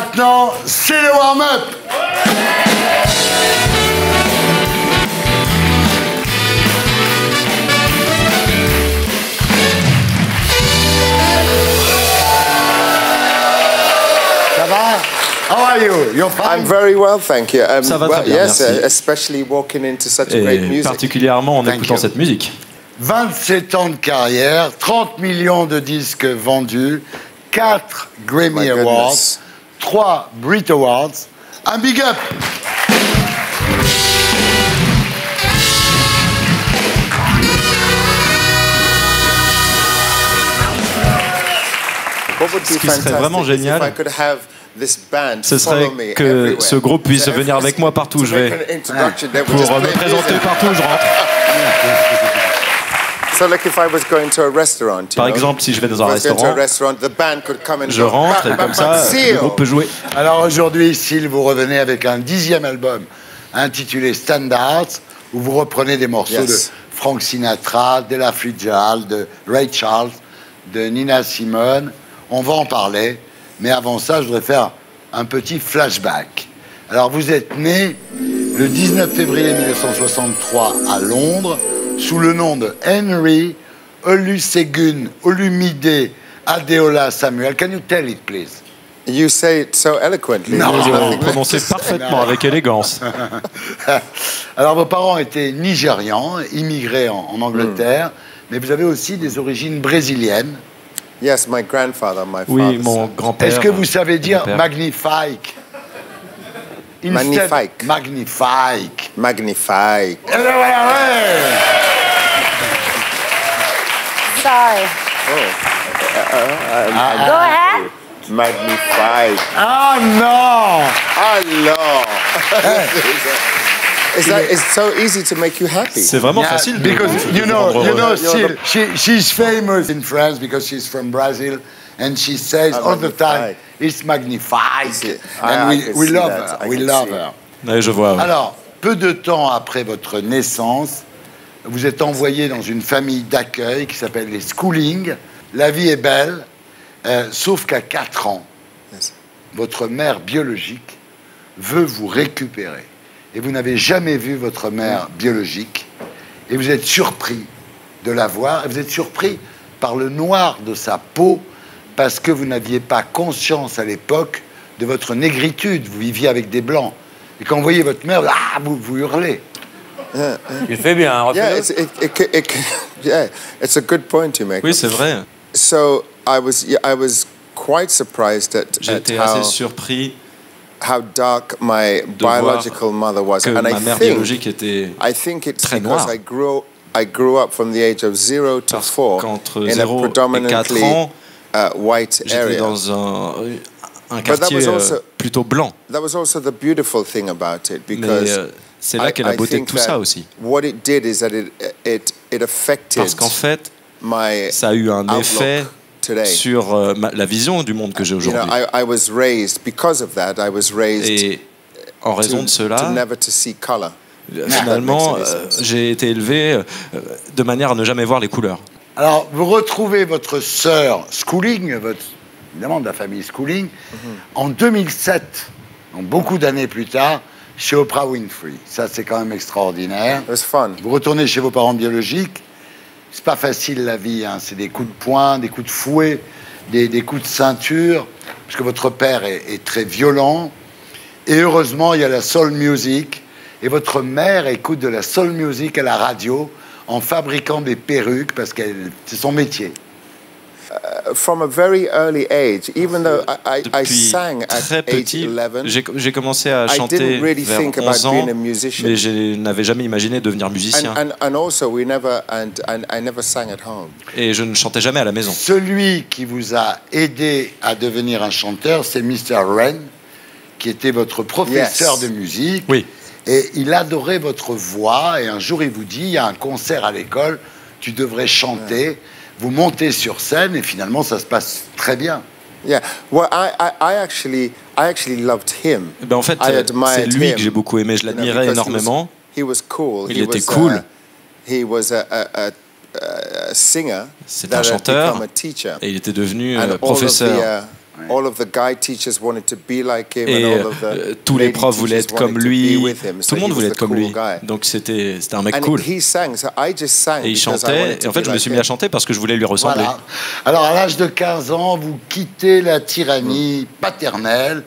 maintenant, c'est le warm-up. Ça va? How are you? You're fine? I'm very well, thank you. Ça va très bien, yes, merci. Especially walking into such great Et music. particulièrement en Thank écoutant you. cette musique. 27 ans de carrière, 30 millions de disques vendus, 4 Grammy My Awards, goodness. 3 Brit Awards. Un big up! What would be Ce qui serait vraiment fantastic is génial, if I could have this band Ce follow serait me que everywhere. ce groupe puisse So venir avec moi partout où to je make vais, an introduction, they would pour just me play présenter music. partout où je rentre. So like if I was going to a restaurant, you Par know, exemple, si je vais dans un if I was going to a restaurant, restaurant, the band could come and je go, rentre "Bam, et bam, comme bam, ça, Seal." le groupe peut jouer. Alors aujourd'hui, Seal, vous revenez avec un 10e album intitulé Standards, où vous reprenez des morceaux Yes. de Frank Sinatra, d'Ella Fitzgerald, de Ray Charles, de Nina Simone. On va en parler, mais avant ça, je voudrais faire un petit flashback. Alors vous êtes né le 19 février 1963 à Londres, sous le nom de Henry Olusegun Olumide Adeola Samuel. Can you tell it, please? You say it so eloquently. No. There's Vous nothing left prononcez to say. parfaitement avec élégance. Alors, vos parents étaient nigérians, immigrés en Angleterre, mais vous avez aussi des origines brésiliennes. Yes, my grandfather, my Oui, father. mon grand-père. Est-ce que vous savez dire Grand-père. magnifique? Magnifique. Magnifique. Magnifique. Et ben voilà, ouais. Sorry. Go ahead. Magnifique. Ah non! Alors. It's so easy to make you happy. C'est vraiment Yeah, facile de because de vous rendre heureux. she's famous in France because she's from Brazil, and she says all the time, "It's magnifique," and I can we see love that. her. I We can love see her. Ouais, je vois. ouais. Alors, peu de temps après votre naissance, vous êtes envoyé dans une famille d'accueil qui s'appelle les Schooling. La vie est belle, sauf qu'à 4 ans, Yes. votre mère biologique veut vous récupérer. Et vous n'avez jamais vu votre mère biologique. Et vous êtes surpris de la voir. Et vous êtes surpris par le noir de sa peau parce que vous n'aviez pas conscience à l'époque de votre négritude. Vous viviez avec des blancs. Et quand vous voyez votre mère, vous hurlez. Il fait bien, hein, Yeah, refais-le. yeah, it's a good point you make. Oui, c'est vrai. So I was quite surprised at J'étais assez surpris how dark my de voir biological mother was, que and ma mère biologique était I think it's très because noire. I grew up from the age of 0 to Parce 4 qu'entre in a 0 et 4 predominantly ans, white j'étais area. dans un that quartier was also- plutôt blanc. That was also the beautiful thing about it, Mais because c'est là qu'est la I beauté de think tout ça that aussi. what it did is that it affected Parce qu'en fait, my ça a eu un outlook effet today. sur la vision du monde que j'ai You know, aujourd'hui. I was raised because of that. I was raised Et en raison de to cela, never to see color. finalement, That makes any sense. j'ai été élevé de manière à ne jamais voir les couleurs. Alors, vous retrouvez votre sœur Schooling, évidemment de la famille Schooling, en 2007, donc beaucoup d'années plus tard, chez Oprah Winfrey. Ça, c'est quand même extraordinaire. It was fun. Vous retournez chez vos parents biologiques. C'est pas facile la vie, hein. C'est des coups de poing, des coups de fouet, des coups de ceinture, parce que votre père est très violent. Et heureusement, il y a la soul music. Et votre mère écoute de la soul music à la radio en fabriquant des perruques, parce que c'est son métier. From a very early age, even though I Depuis sang at très age petit, 11, j'ai commencé à I chanter didn't really vers think about 11 ans, being a musician. mais je n'avais jamais imaginé devenir musicien. and also I never sang at home. Et je ne chantais jamais à la maison. Celui qui vous a aidé à devenir un chanteur, c'est Mr. Wren, qui était votre professeur Yes. de musique. Oui. Et il adorait votre voix. Et un jour, il vous dit, il y a un concert à l'école, tu devrais chanter. Vous montez sur scène et finalement, ça se passe très bien. Yeah. Well, I actually loved him. Eh ben, en fait, I c'est admired lui him, que j'ai beaucoup aimé. Je you know, l'admirais because énormément. He was cool. Il était cool. He was a singer. C'est that un had chanteur become a teacher. et il était devenu And all of professeur. all of the guy teachers wanted to be like him, Et and all of the tous les lady profs voulaient teachers être comme wanted to lui. be with him. Tout So le monde he was voulait the être comme cool lui. guy. Donc c'était un mec And cool. he sang, so I just sang Et il because I chantait. wanted Et to en fait, be je me like suis mis à him. chanter parce que je voulais lui ressembler. Voilà. Alors, à l'âge de 15 ans, vous quittez la tyrannie paternelle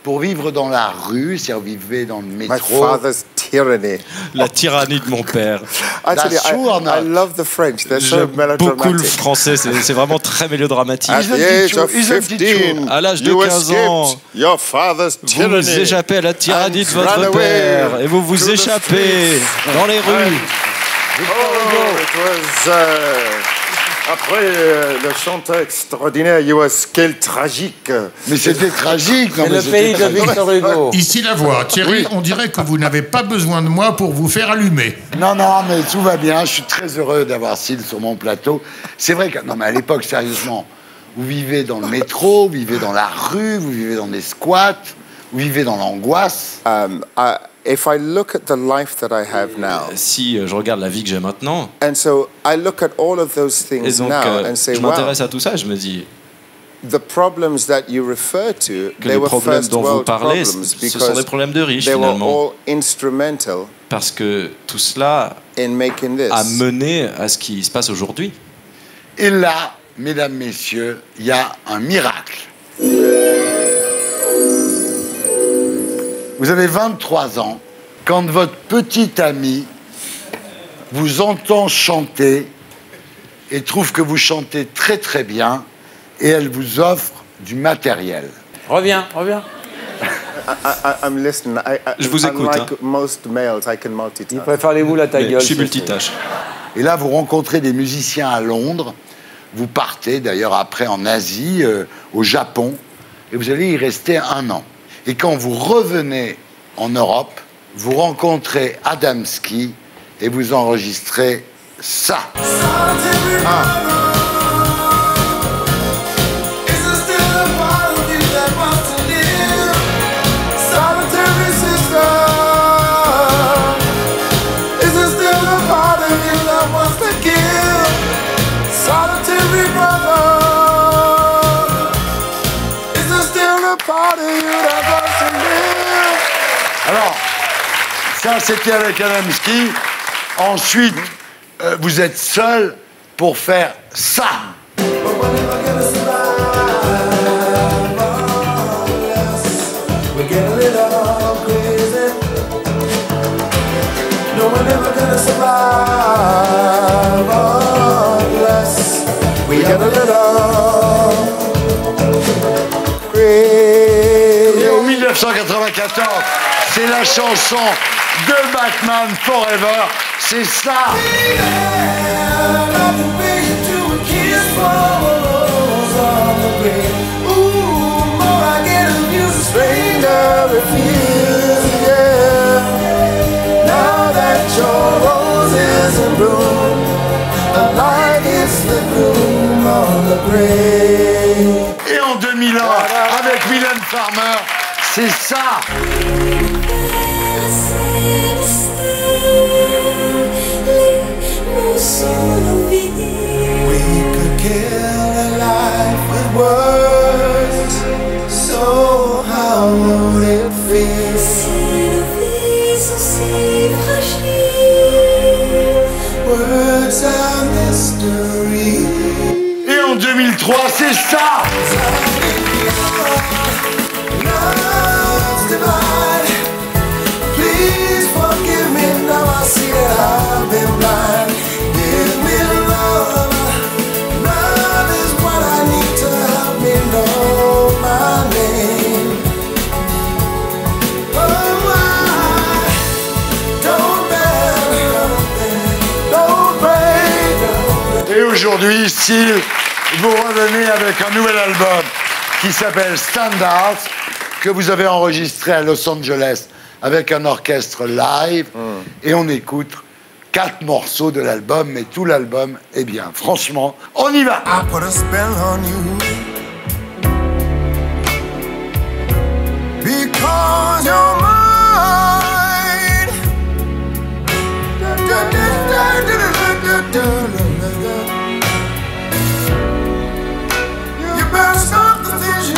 pour vivre dans la rue, c'est-à-dire vous vivez dans le My métro. father's tyranny. La tyrannie de mon père. Actually, That's true or not? I love the French. They're so J'aime beaucoup le melodramatic. français. C'est vraiment très mélodramatique. At Isn't the it age true? of Isn't it 15, À l'âge de you 15 ans, escaped your father's Vous tyranny. vous échappez à la tyrannie de and ran votre away père et vous to vous the échappez streets. dans les rues. Oh, it was après le chanteur extraordinaire, you was quel tragique. Mais c'était tragique. Non, C'est mais le c'était pays de tragique. Victor Hugo. Ici la voix. Thierry, on dirait que vous n'avez pas besoin de moi pour vous faire allumer. Non, mais tout va bien. Je suis très heureux d'avoir Syl sur mon plateau. C'est vrai que, non, mais à l'époque, sérieusement, vous vivez dans le métro, vous vivez dans la rue, vous vivez dans des squats, vous vivez dans l'angoisse. If I look at the life that I have now, Si je regarde la vie que j'ai maintenant, and so I look at all of those et things donc now and say, je wow, m'intéresse à tout ça, je me dis the problems that you refer to, que they les were problèmes first dont vous world parlez, problems ce sont des because problèmes de riches they were finalement. all instrumental Parce que tout cela in making this. a mené à ce qui se passe aujourd'hui. Et là, mesdames, messieurs, il y a un miracle. Vous avez 23 ans, quand votre petite amie vous entend chanter et trouve que vous chantez très très bien et elle vous offre du matériel. Reviens. I'm listening. Je vous écoute, Unlike most males, I can Il multitask. préfère les boules à ta Mais gueule. je suis c'est multitâche. Et là, vous rencontrez des musiciens à Londres, vous partez d'ailleurs après en Asie, au Japon, et vous allez y rester 1 an. Et quand vous revenez en Europe, vous rencontrez Adamski et vous enregistrez ça. Alors, ça c'était avec Adamski. Ensuite, vous êtes seul pour faire ça. Et en 1994, c'est la chanson de Batman Forever. C'est ça. Et en 2001, avec Mylène Farmer, c'est ça. We could kill a life with words. So how would it feel? Words are mystery. Et en 2003, c'est ça. Love's divine. Please forgive me now. I see that I've been blind. Give me love. Love is what I need to help me know my name. Oh, why? Don't bend, don't break. Et aujourd'hui, Syl, vous revenez avec un nouvel album qui s'appelle Standards, que vous avez enregistré à Los Angeles avec un orchestre live. Et on écoute 4 morceaux de l'album, mais tout l'album est bien. Franchement, on y va. I put a spell on you because you're mine. You better stop the things you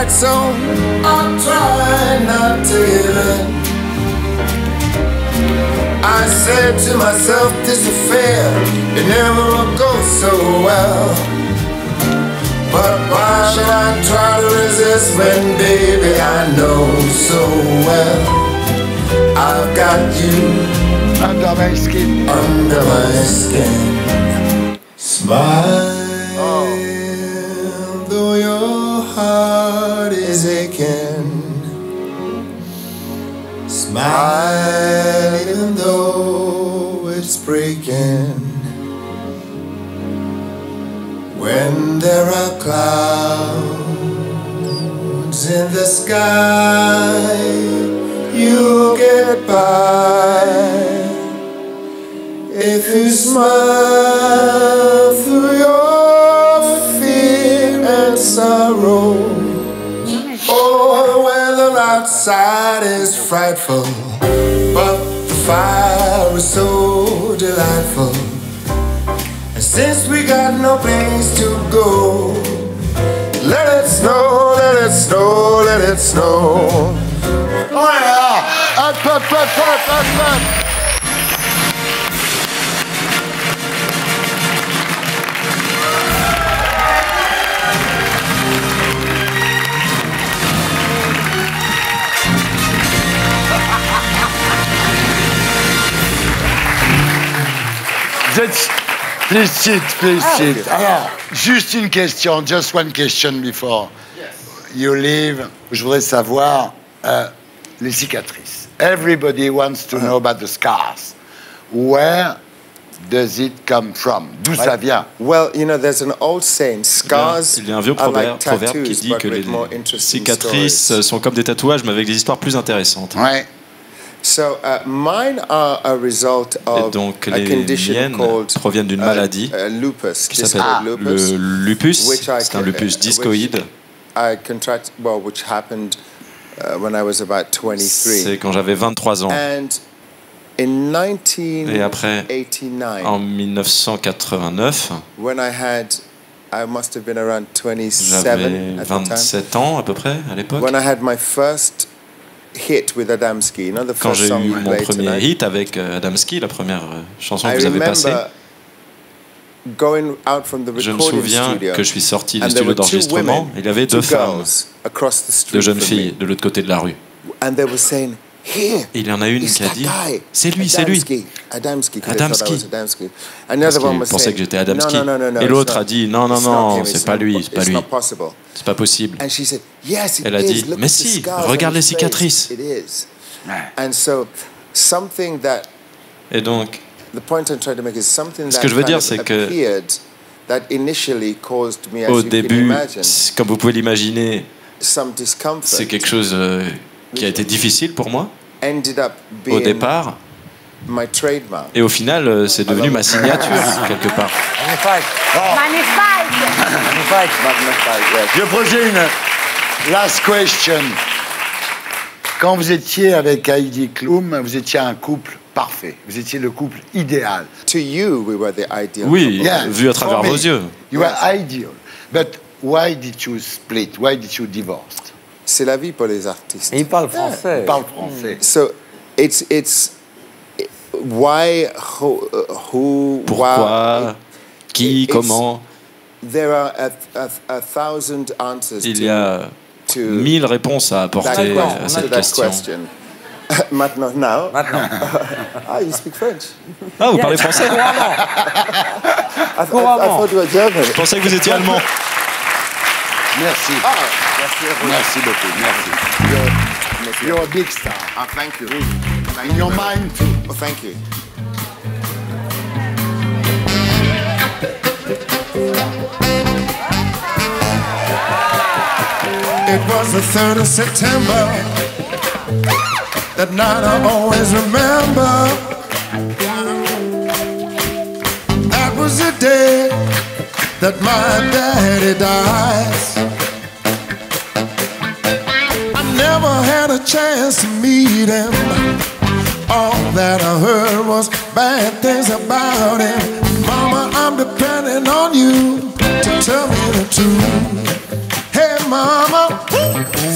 fight, so I'll try not to give in. I said to myself, this affair, it never will go so well. But why should I try to resist when, baby, I know so well I've got you under my skin. Under my skin. Smile, though your heart is aching. Smile, even though it's breaking. When there are clouds in the sky, you'll get by if you smile through your fear and sorrow. Oh, the weather outside is frightful, but the fire is so delightful. And since we got no place to go, let it snow, let it snow, let it snow. Oh yeah! Up, up, up, up, up, up. Please sit, please sit. Alors, juste une question, just one question before you leave. Je voudrais savoir les cicatrices. Everybody wants to know about the scars. Where does it come from? D'où ça vient? Well, you know, there's an old saying, scars Il y a un vieux are like proverbe qui tattoos, dit but que with les more interesting cicatrices stories. sont comme des tatouages, mais avec des histoires plus intéressantes. Ouais. So mine are a result Et of donc a les condition miennes called proviennent d'une maladie lupus, qui s'appelle lupus, le lupus. which I C'est un lupus discoïde. I contracted, well, which happened when I was about 23. C'est quand j'avais 23 ans. And in Et après, 1989, en 1989, when I must have been around 27 j'avais at the time. 27 ans à peu près à l'époque. When I had my first hit with Adamski, you know, the Quand first j'ai song eu we mon played premier tonight. hit avec Adamski, la première chanson I que vous avez passée, remember going out from the je me recording souviens studio, que je suis sorti du and there studio were two d'enregistrement. women, Il y avait two deux femmes, girls across the street deux jeunes from filles me, de l'autre côté de la rue. and they were saying, "Here, Et il y en a une it's qui a that dit guy, c'est lui, c'est lui. Adamski, 'cause they thought I Adamski. was Adamski." And the Parce other one qu'il was pensait saying, que j'étais Adamski. "No, no, no, no, Et it's l'autre not. a dit non, non, It's not non, him, c'est it's pas not- lui, c'est pas it's lui. not possible." C'est pas possible. And she said, "Yes, it Elle a is. dit, Look mais at the si, scars on regarde les his face. cicatrices. It is." And so, something that Et donc, the point I'm trying to make is something Ce that que je veux kind dire, of c'est que appeared that initially caused me, as au you can début, imagine, comme vous pouvez l'imaginer, some discomfort. c'est quelque chose qui a été difficile pour moi Ended up au being départ. my trademark. Et au final, c'est devenu ma signature, quelque part. Magnifique. Magnifique. Magnifique. Je posais une last question. Quand vous étiez avec Heidi Klum, vous étiez un couple parfait. Vous étiez le couple idéal. To you, we were the ideal Oui, couple. vu à travers for me, vos yeux. You were ideal. But why did you split? Why did you divorce? C'est la vie pour les artistes. Et il parle français. Parle français. So it's why who Pourquoi? Qui? It's- Comment? there are a thousand answers Il y a to 1000 réponses à apporter that, à to cette that question. question. Maintenant, now. Maintenant. Ah, you speak French. Ah, vous parlez français? I thought you were German. Je pensais que vous étiez allemand. Merci. Merci beaucoup. Merci. You're a big star. Ah, thank you. In your mind too. Oh, thank you. It was the 3rd of September. That night I always remember. That was the day that my daddy died. I never had a chance to meet him. All that I heard was bad things about him. Mama, I'm depending on you to tell me the truth. Hey, mama.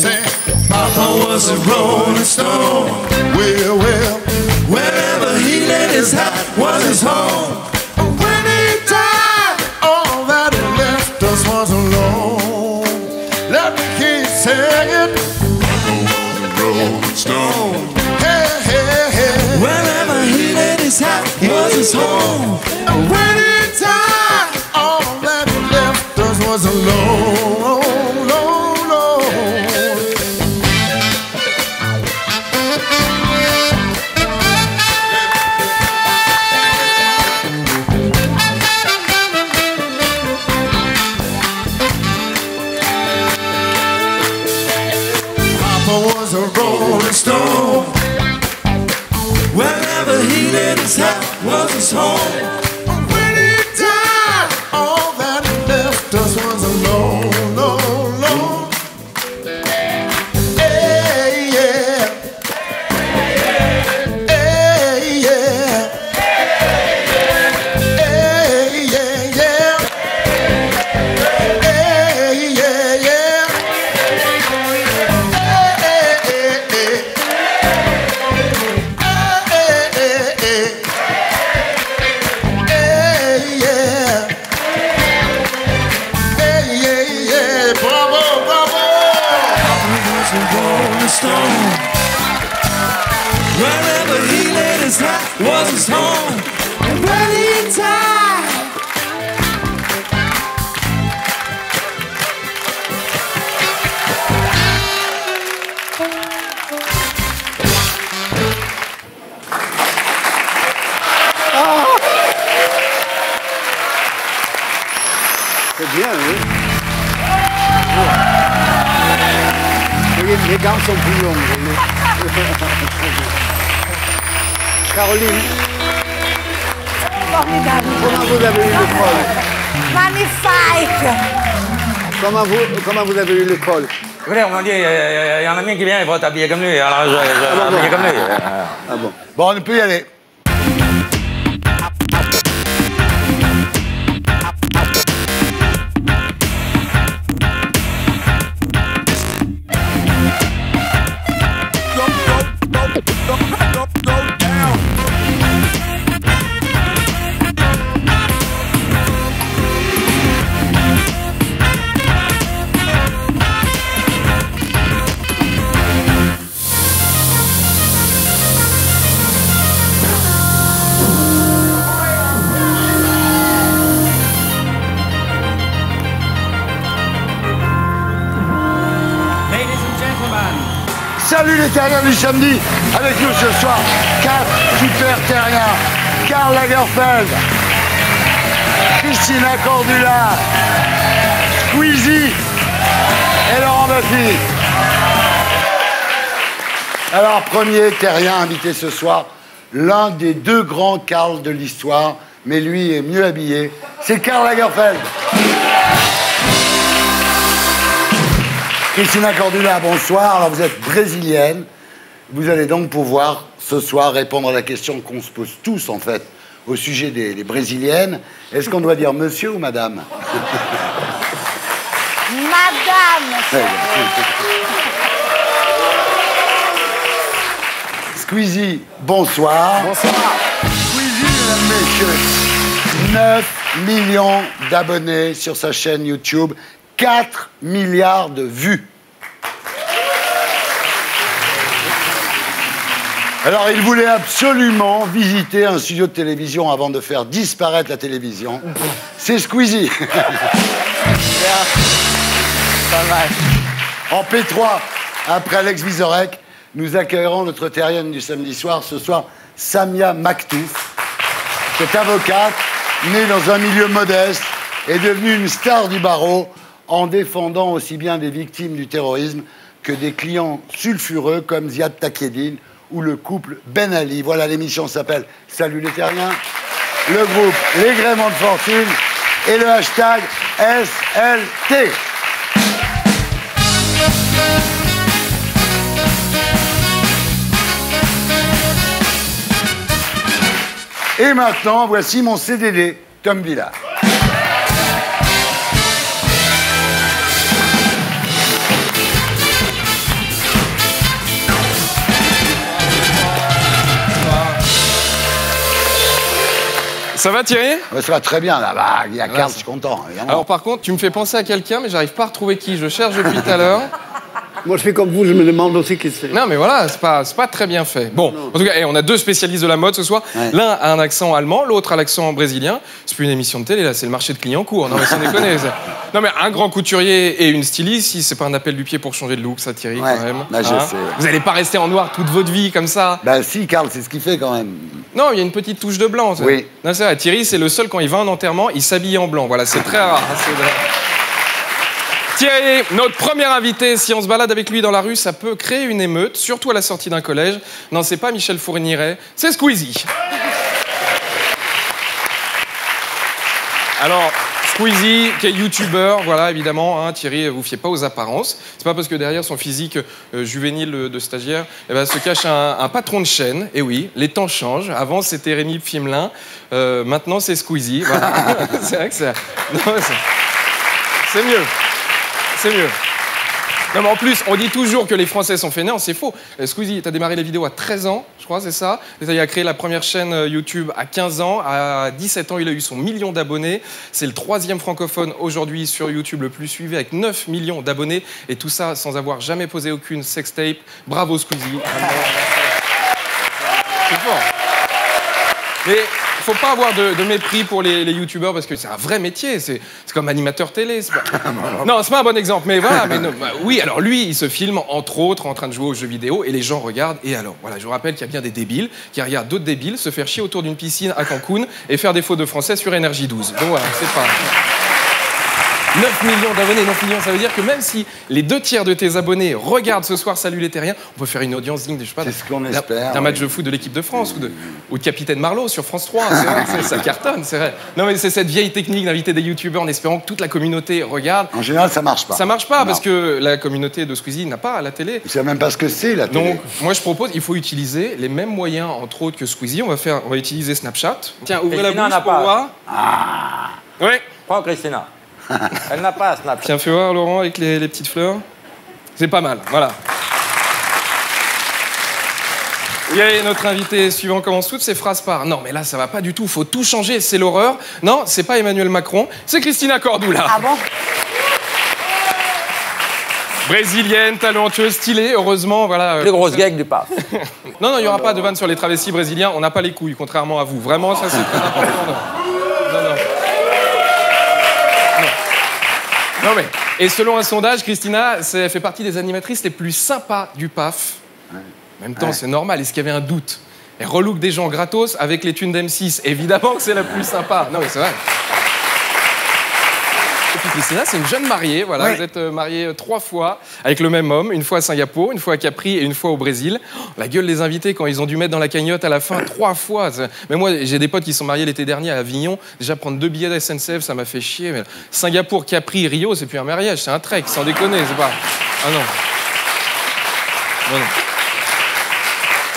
Say, Papa was a rolling stone. Well, well, wherever he laid his hat was his home. When he died, all that he left us was alone. Let me keep singing. Papa was a rolling stone. Hey, hey, hey. Wherever he laid his hat was his home. And when he died, all that he left us was alone. Was a rolling stone. Wherever he laid his hat was his home. When he died, all that he left us was alone, alone, alone. Hey, yeah. Hey, yeah. Hey, yeah, yeah. Hey, yeah, yeah. Wherever he laid his hat was his home. And when he died, C'est bien, oui. Les gants sont plus longs. Caroline, Formidable. comment vous avez eu le col? Magnifique. Comment vous avez eu le col? Écoutez, on m'a dit, il y en a un qui vient, il va t'habiller comme lui. Alors, je vais m'habiller comme lui. Ah bon. Bon, on peut y aller. Salut les terriens du samedi. Avec nous ce soir, 4 super terriens. Karl Lagerfeld, Christina Cordula, Squeezie et Laurent Baffy. Alors, premier terrien invité ce soir, l'un des 2 grands Karl de l'histoire, mais lui est mieux habillé, c'est Karl Lagerfeld. Christina Cordula, bonsoir. Alors, vous êtes brésilienne. Vous allez donc pouvoir, ce soir, répondre à la question qu'on se pose tous, en fait, au sujet des brésiliennes. Est-ce qu'on doit dire monsieur ou madame? Madame. Squeezie, bonsoir. bonsoir. Squeezie, mesdames, messieurs, 9 millions d'abonnés sur sa chaîne YouTube, 4 milliards de vues. Alors, il voulait absolument visiter un studio de télévision avant de faire disparaître la télévision. C'est Squeezie. En P3, après Alex Vizorek, nous accueillerons notre terrienne du samedi soir, ce soir, Samia Maktouf. Cette avocate, née dans un milieu modeste, est devenue une star du barreau en défendant aussi bien des victimes du terrorisme que des clients sulfureux comme Ziad Takieddine ou le couple Ben Ali. Voilà, l'émission s'appelle Salut les terriens. Le groupe Les Gréments de Fortune et le hashtag SLT. Et maintenant, voici mon CDD, Tom Villard. Ça va Thierry? Ouais, ça va très bien, là. Bah, il y a Karl, je suis content, évidemment. Alors par contre, tu me fais penser à quelqu'un, mais j'arrive pas à retrouver qui. Je cherche depuis tout à l'heure. Moi, je fais comme vous, je me demande aussi qui c'est. Non, mais voilà, c'est pas très bien fait. Bon, en tout cas, on a deux spécialistes de la mode ce soir. Ouais. L'un a un accent allemand, l'autre a l'accent brésilien. C'est plus une émission de télé, là, c'est le marché de clients en cours. Non, mais sans déconner. Non, mais un grand couturier et une styliste, si c'est pas un appel du pied pour changer de look, ça, Thierry, Ouais, quand même. bah, je sais. Vous allez pas rester en noir toute votre vie comme ça. Bah si, Karl, c'est ce qu'il fait quand même. Non, il y a une petite touche de blanc. Ça. Oui. Non, c'est vrai. Thierry, c'est le seul, quand il va en enterrement, il s'habille en blanc. Voilà, c'est très rare. Thierry, notre premier invité, si on se balade avec lui dans la rue, ça peut créer une émeute, surtout à la sortie d'un collège. Non, c'est pas Michel Fourniret, c'est Squeezie. Alors, Squeezie, qui est youtubeur, voilà, évidemment, hein, Thierry, vous fiez pas aux apparences. C'est pas parce que derrière son physique juvénile de stagiaire, eh ben, se cache un patron de chaîne. Et oui, les temps changent. Avant, c'était Rémi Pfimelin. Maintenant, c'est Squeezie. Voilà. C'est vrai que c'est... Non, c'est mieux. C'est mieux. Non, mais en plus, on dit toujours que les Français sont fainéants, c'est faux. Squeezie, tu as démarré les vidéos à 13 ans, je crois, c'est ça. Il a créé la première chaîne YouTube à 15 ans. À 17 ans, il a eu son 1 million d'abonnés. C'est le 3e francophone aujourd'hui sur YouTube le plus suivi, avec 9 millions d'abonnés. Et tout ça sans avoir jamais posé aucune sextape. Bravo, Squeezie. C'est fort. Mais il faut pas avoir de mépris pour les youtubeurs parce que c'est un vrai métier, c'est comme animateur télé. Pas... Non, c'est pas un bon exemple, mais voilà. Mais non, bah, oui, alors lui, il se filme entre autres en train de jouer aux jeux vidéo et les gens regardent. Et alors, voilà, je vous rappelle qu'il y a bien des débiles qui regardent d'autres débiles se faire chier autour d'une piscine à Cancun et faire des fautes de français sur Énergie 12. Donc voilà, c'est pas... 9 millions d'abonnés, 9 millions, ça veut dire que même si les 2/3 de tes abonnés regardent ce soir Salut les Terriens, on peut faire une audience digne, je sais pas, c'est ce qu'on espère, d'un match de foot de l'équipe de France ou de Capitaine Marlowe sur France 3. C'est vrai, ça cartonne, c'est vrai. Non, mais c'est cette vieille technique d'inviter des youtubeurs en espérant que toute la communauté regarde. En général, ça marche pas. Ça marche pas parce que la communauté de Squeezie n'a pas la télé. Vous savez même pas ce que c'est, la télé. Donc, moi, je propose, il faut utiliser les mêmes moyens, entre autres, que Squeezie. On va utiliser Snapchat. Tiens, ouvrez la bouche pour voir. Ah. Oui. Prends Christina. Elle n'a pas Snapchat. Tiens, fais voir, Laurent, avec les petites fleurs. C'est pas mal, voilà. Et notre invité suivant commence toutes ses phrases par « Non, mais là, ça va pas du tout, faut tout changer, c'est l'horreur. » Non, c'est pas Emmanuel Macron, c'est Christina Cordula. Ah bon? Brésilienne, talentueuse, stylée, heureusement, voilà. Les grosses gags du PAF. Non, il n'y aura pas de vanne sur les travestis brésiliens, on n'a pas les couilles, contrairement à vous. Vraiment, ça, c'est très important. Non. Non mais, et selon un sondage, Christina elle fait partie des animatrices les plus sympas du PAF. En même temps, c'est normal. Est-ce qu'il y avait un doute? Elle relook des gens gratos avec les thunes d'M6. Évidemment que c'est la plus sympa. Non mais c'est vrai. Et puis Christina, c'est une jeune mariée. Voilà, oui. Vous êtes mariée 3 fois avec le même homme. Une fois à Singapour, une fois à Capri et une fois au Brésil. Oh, la gueule des invités quand ils ont dû mettre dans la cagnotte à la fin 3 fois. Mais moi, j'ai des potes qui sont mariés l'été dernier à Avignon. Déjà, prendre 2 billets de SNCF, ça m'a fait chier. Mais Singapour, Capri, Rio, c'est plus un mariage, c'est un trek, sans déconner. C'est pas... Ah non. Non.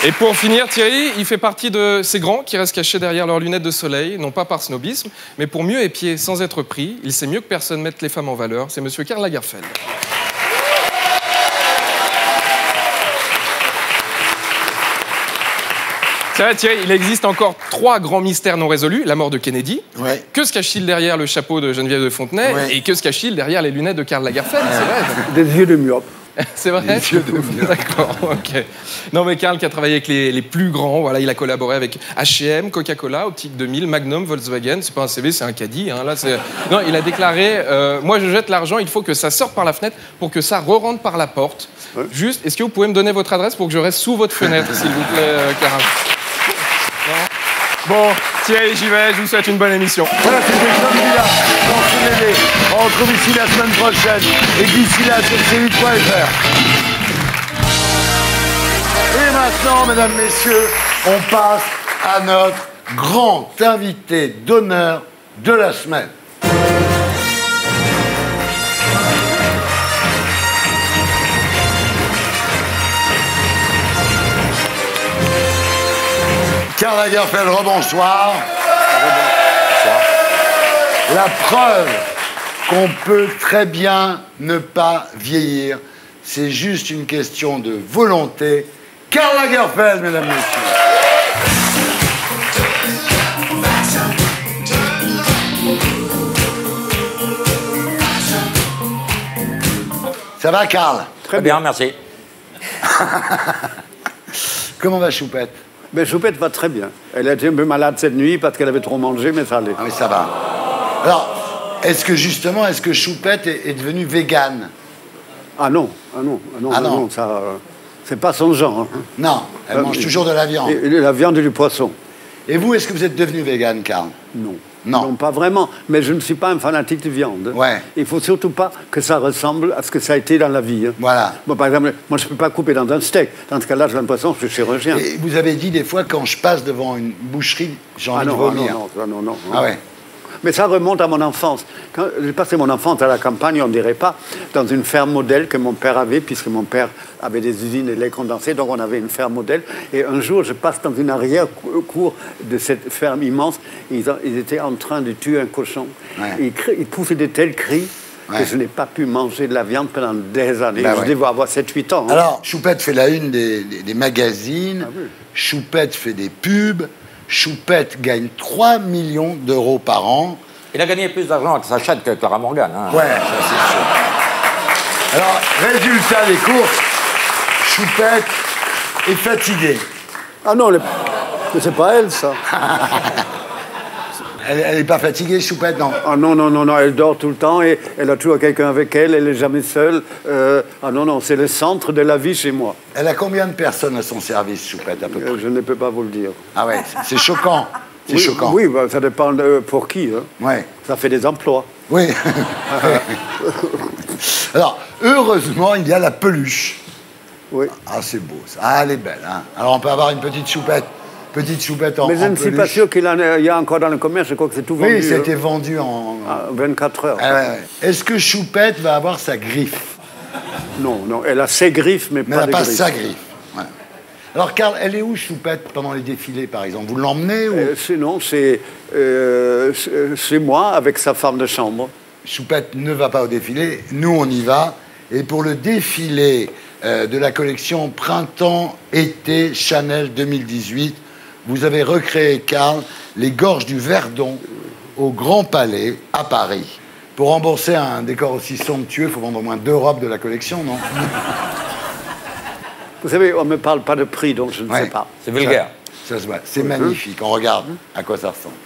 Et pour finir, Thierry, il fait partie de ces grands qui restent cachés derrière leurs lunettes de soleil, non pas par snobisme, mais pour mieux épier sans être pris. Il sait mieux que personne mettre les femmes en valeur. C'est monsieur Karl Lagerfeld. C'est vrai, Thierry, il existe encore 3 grands mystères non résolus. La mort de Kennedy. Ouais. Que se cache-t-il derrière le chapeau de Geneviève de Fontenay? Ouais. Et que se cache-t-il derrière les lunettes de Karl Lagerfeld? C'est vrai. Des yeux de myope. C'est vrai? Des yeux de myope. D'accord, ok. Non, mais Karl qui a travaillé avec les plus grands, voilà, il a collaboré avec H&M, Coca-Cola, Optique 2000, Magnum, Volkswagen. C'est pas un CV, c'est un caddie. Hein. Là, non, il a déclaré moi, je jette l'argent, il faut que ça sorte par la fenêtre pour que ça re-rentre par la porte. Ouais. Juste, est-ce que vous pouvez me donner votre adresse pour que je reste sous votre fenêtre, s'il vous plaît, Karl? Bon, Thierry, j'y vais, je vous souhaite une bonne émission. Voilà, c'était Jean Villa dans ce mêlée. On se retrouve ici la semaine prochaine. Et d'ici là, sur c8.fr. Et maintenant, mesdames, messieurs, on passe à notre grand invité d'honneur de la semaine. Karl Lagerfeld, rebonsoir. La preuve qu'on peut très bien ne pas vieillir, c'est juste une question de volonté. Karl Lagerfeld, mesdames et messieurs. Ça va, Karl? Très bien, merci. Comment va Choupette? Ben, Choupette va très bien. Elle a été un peu malade cette nuit parce qu'elle avait trop mangé, mais ça allait. Ah, mais ça va. Alors, est-ce que Choupette est devenue végane? Ah non, ça, c'est pas son genre. Hein. Non, elle mange toujours de la viande. Et la viande et du poisson. Et vous, est-ce que vous êtes devenu végane, Karl? Non. Non. Non, pas vraiment. Mais je ne suis pas un fanatique de viande. Ouais. Il faut surtout pas que ça ressemble à ce que ça a été dans la vie. Hein. Voilà. Bon, par exemple, moi, je ne peux pas couper dans un steak. Dans ce cas-là, j'ai l'impression que je suis chirurgien. Et vous avez dit des fois, quand je passe devant une boucherie, j'ai envie de vomir. Non. Ah ouais. Mais ça remonte à mon enfance. Quand j'ai passé mon enfance à la campagne, on ne dirait pas, dans une ferme modèle que mon père avait, puisque mon père avait des usines de lait condensé, donc on avait une ferme modèle. Et un jour, je passe dans une arrière-cour de cette ferme immense. Ils étaient en train de tuer un cochon. Ouais. Ils poussaient de tels cris que je n'ai pas pu manger de la viande pendant des années. Je devais avoir 7-8 ans. Hein. Alors, Choupette fait la une des magazines. Ah, oui. Choupette fait des pubs. Choupette gagne 3 millions d'euros par an. Il a gagné plus d'argent avec sa chatte que Clara Morgan. Hein. Ouais, ça c'est sûr. Alors, résultat des courses, Choupette est fatiguée. Ah non, mais c'est pas elle, ça. Elle n'est pas fatiguée, Choupette, non? Ah non, elle dort tout le temps et elle a toujours quelqu'un avec elle, elle n'est jamais seule. Ah non, c'est le centre de la vie chez moi. Elle a combien de personnes à son service, Choupette, à peu près? Je ne peux pas vous le dire. Ah ouais, c'est choquant. C'est choquant. Oui, bah, ça dépend pour qui. Hein. Ouais. Ça fait des emplois. Oui. Alors, heureusement, il y a la peluche. Oui. Ah, c'est beau, ça. Ah, elle est belle, hein. Alors, on peut avoir une petite Choupette. Petite Choupette en peluche. Mais je ne suis pas sûr qu'il y a encore dans le commerce, je crois que c'est tout vendu. Oui, c'était vendu en... 24 heures. Ah, ouais. Est-ce que Choupette va avoir sa griffe? Non, elle a ses griffes, mais pas elle n'a pas griffes. sa griffe. Ouais. Alors, Karl, elle est où, Choupette, pendant les défilés, par exemple? Vous l'emmenez ou... Non, c'est moi avec sa femme de chambre. Choupette ne va pas au défilé, nous, on y va. Et pour le défilé de la collection Printemps-Été Chanel 2018, vous avez recréé, Karl, les gorges du Verdon au Grand Palais, à Paris. Pour rembourser un décor aussi somptueux, il faut vendre au moins 2 robes de la collection, non? Vous savez, on ne me parle pas de prix, donc je ne sais pas. C'est vulgaire. Ça se voit. C'est magnifique. On regarde à quoi ça ressemble.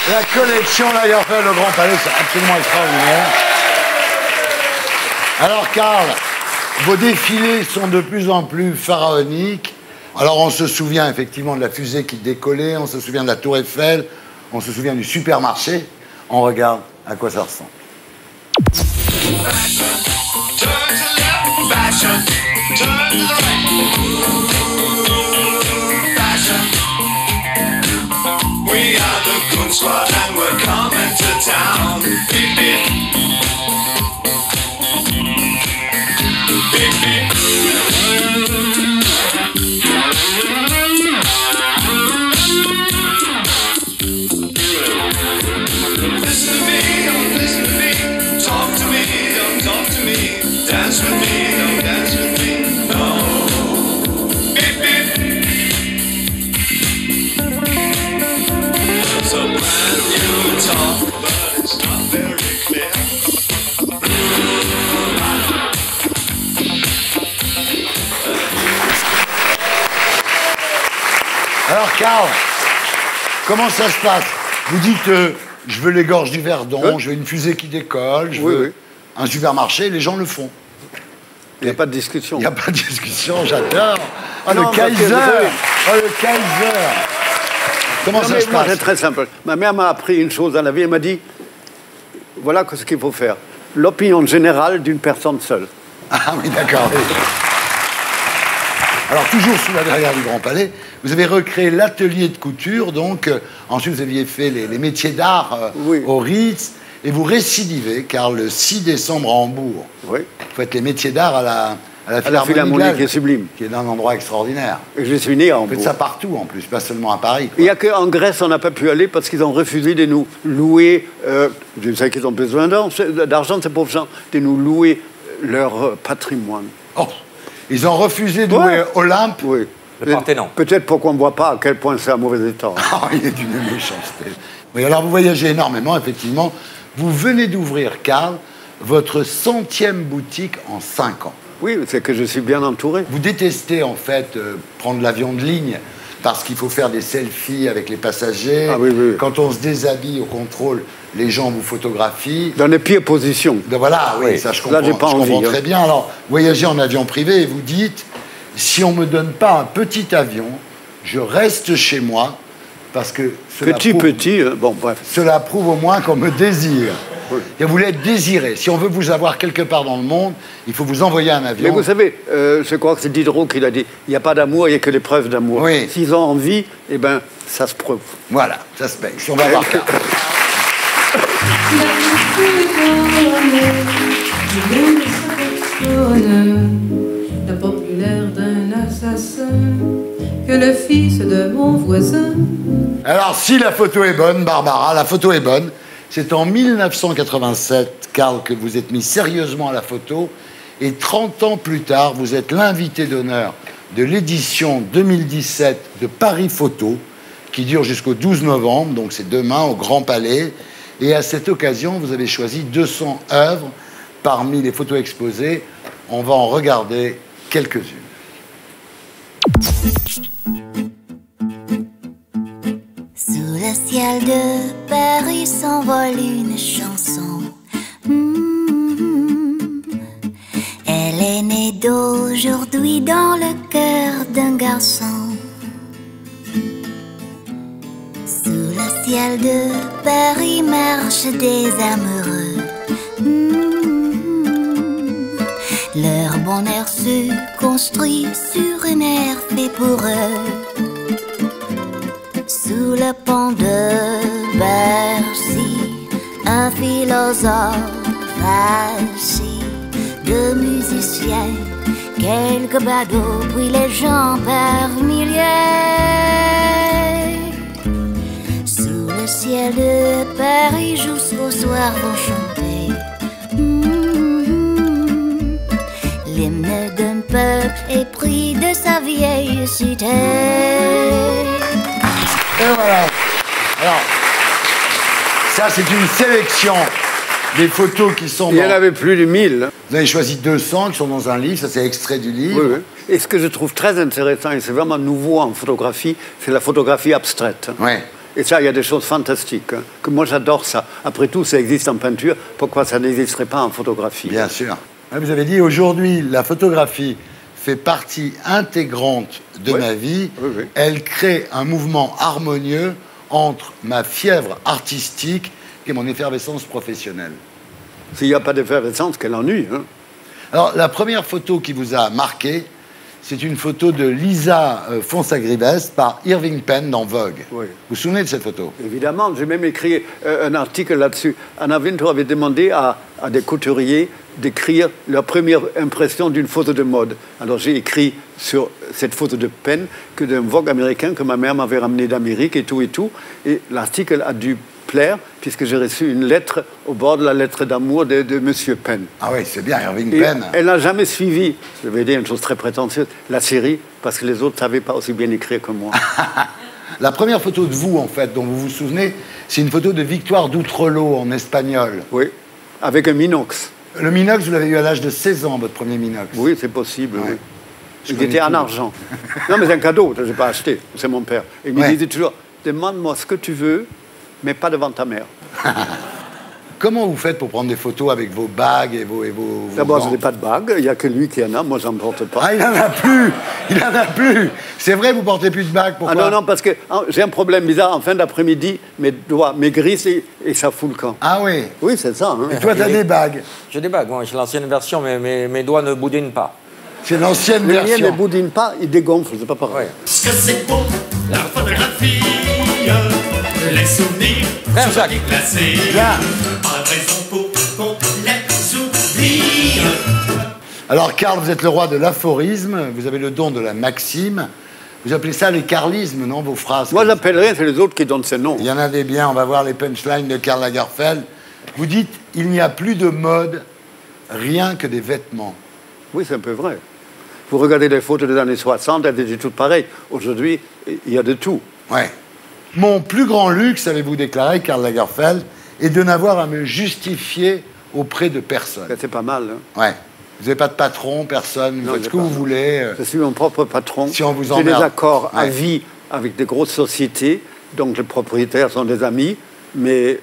La collection Lagerfeld, le Grand Palais, c'est absolument extraordinaire. Alors, Karl, vos défilés sont de plus en plus pharaoniques. Alors, on se souvient effectivement de la fusée qui décollait, on se souvient de la Tour Eiffel, on se souvient du supermarché. On regarde à quoi ça ressemble. We are the good squad and we're coming to town. Beep, beep. Beep, beep. Listen to me, don't listen to me. Talk to me, don't talk to me. Dance with me, don't dance with me. No. Beep, beep. It's a brand new talk, but it's not very clear. Alors, Karl, comment ça se passe? Vous dites, je veux les gorges du Verdon, je veux une fusée qui décolle, je veux un supermarché, les gens le font. Il n'y a pas de discussion. Il n'y a pas de discussion, j'adore. Oh, Non, le Kaiser! Oh, le Kaiser! Comment ça se Moi, c'est passe? très simple. Ma mère m'a appris une chose dans la vie. Elle m'a dit, voilà ce qu'il faut faire. L'opinion générale d'une personne seule. Ah oui, d'accord. Oui. Alors, toujours sous la verrière du Grand Palais, vous avez recréé l'atelier de couture. Donc, ensuite, vous aviez fait les métiers d'art au Ritz. Et vous récidivez, car le 6 décembre à Hambourg, vous faites les métiers d'art à la Philharmonie qui est sublime. Qui est un endroit extraordinaire. Et je suis né à Hambourg. Vous faites ça partout, en plus, pas seulement à Paris. Il n'y a qu'en Grèce, on n'a pas pu aller parce qu'ils ont refusé de nous louer, je sais qu'ils ont besoin d'argent, ces pauvres gens, de nous louer leur patrimoine. Oh, ils ont refusé de louer Olympe. Oui. Le Parthénon. Peut-être pour qu'on ne voit pas à quel point c'est un mauvais état. Ah, il est d'une méchanceté. Oui, alors vous voyagez énormément, effectivement. Vous venez d'ouvrir, Karl, votre 100e boutique en 5 ans. Oui, c'est que je suis bien entouré. Vous détestez, en fait, prendre l'avion de ligne parce qu'il faut faire des selfies avec les passagers. Ah oui, oui. Quand on se déshabille au contrôle, les gens vous photographient. Dans les pires positions. Donc voilà, oui, ça je comprends, là, j'ai pas envie, très bien. Alors, voyagez en avion privé et vous dites, si on ne me donne pas un petit avion, je reste chez moi parce que... bon, bref. Cela prouve au moins qu'on me désire. Oui. Et vous voulez être désiré. Si on veut vous avoir quelque part dans le monde, il faut vous envoyer un avion. Mais vous savez, je crois que c'est Diderot qui l'a dit, il n'y a pas d'amour, il n'y a que des preuves d'amour. Oui. S'ils ont envie, eh ben, ça se prouve. Voilà, ça se paye. Si on va voir Karl. La populaire d'un assassin que le fils de mon voisin. Alors, si la photo est bonne, Barbara, la photo est bonne. C'est en 1987, Karl, que vous êtes mis sérieusement à la photo. Et 30 ans plus tard, vous êtes l'invité d'honneur de l'édition 2017 de Paris Photo, qui dure jusqu'au 12 novembre, donc c'est demain au Grand Palais. Et à cette occasion, vous avez choisi 200 œuvres parmi les photos exposées. On va en regarder quelques-unes. Sous le ciel de Paris s'envole une chanson. Elle est née d'aujourd'hui dans le cœur d'un garçon. Sous le ciel de Paris marchent des amoureux. Leur bonheur se construit sur une air fait pour eux. Sous le pont de Bercy, un philosophe assis, deux musiciens, quelques badauds, puis les gens par milliers. Sous le ciel de Paris, jusqu'au soir vont chanter l'hymne d'un peuple épris de sa vieille cité. Et voilà. Alors, ça, c'est une sélection des photos qui sont... Il y en avait plus de 1000. Vous avez choisi 200 qui sont dans un livre, ça c'est extrait du livre. Oui, oui. Et ce que je trouve très intéressant, et c'est vraiment nouveau en photographie, c'est la photographie abstraite. Oui. Et ça, il y a des choses fantastiques. Hein, que moi, j'adore ça. Après tout, ça existe en peinture. Pourquoi ça n'existerait pas en photographie? Bien sûr. Vous avez dit, aujourd'hui, la photographie fait partie intégrante de ma vie. Oui, oui. Elle crée un mouvement harmonieux entre ma fièvre artistique et mon effervescence professionnelle. S'il n'y a pas d'effervescence, quel ennui. Hein. Alors, la première photo qui vous a marqué, c'est une photo de Lisa Fonsagribes par Irving Penn dans Vogue. Oui. Vous vous souvenez de cette photo? Évidemment, j'ai même écrit un article là-dessus. Anna Wintour avait demandé à des couturiers d'écrire leur première impression d'une photo de mode. Alors j'ai écrit sur cette photo de Penn que d'un Vogue américain que ma mère m'avait ramené d'Amérique et tout et tout. Et l'article a dû plaire puisque j'ai reçu une lettre au bord de la lettre d'amour de Monsieur Penn. Ah oui, c'est bien, Irving Et Penn. elle n'a jamais suivi, je vais dire une chose très prétentieuse, la série parce que les autres ne savaient pas aussi bien écrire que moi. La première photo de vous, en fait, dont vous vous souvenez, c'est une photo de Victoire d'Outrelot en espagnol. Oui, avec un Minox. Le Minox, vous l'avez eu à l'âge de 16 ans, votre premier Minox. Oui, c'est possible. Ouais. Oui. Je Il était connais en tout. argent. Non, mais c'est un cadeau, je n'ai pas acheté. C'est mon père. Il me Ouais. disait toujours, demande-moi ce que tu veux, mais pas devant ta mère. Comment vous faites pour prendre des photos avec vos bagues et vos D'abord, je gants? n'ai pas de bague. Il n'y a que lui qui en a. Moi, j'en porte pas. Ah, il n'en a plus. Il n'en a plus. C'est vrai, vous portez plus de bagues. Pourquoi? Ah non, parce que j'ai un problème bizarre. En fin d'après-midi, mes doigts maigrissent et ça fout le camp. Ah oui. Oui, c'est ça. Hein. Et toi, tu as des bagues? J'ai des bagues, moi, j'ai l'ancienne version, mais mes doigts ne boudinent pas. C'est l'ancienne Le mien ne version. boudine pas, il dégonfle, c'est pas pareil. Parce que c'est bon, la photographie, les souvenirs Frère sont Jacques. déclassés. Bien. Pas de raison pour qu'on les oublie. Alors, Karl, vous êtes le roi de l'aphorisme. Vous avez le don de la maxime. Vous appelez ça les carlismes, non, vos phrases? Moi, j'appellerais, c'est les autres qui donnent ces noms. Il y en a des biens. On va voir les punchlines de Karl Lagerfeld. Vous dites, il n'y a plus de mode, rien que des vêtements. Oui, c'est un peu vrai. Vous regardez les photos des années 60, elles étaient toutes pareilles. Aujourd'hui, il y a de tout. Ouais. Mon plus grand luxe, avez-vous déclaré, Karl Lagerfeld, est de n'avoir à me justifier auprès de personne. C'est pas mal. Hein. Ouais. Vous n'avez pas de patron, personne, vous Non, faites ce j'ai que pas. vous voulez. Je suis mon propre patron. Si on vous J'ai des emmerde. accords à Ouais. vie avec des grosses sociétés, donc les propriétaires sont des amis, mais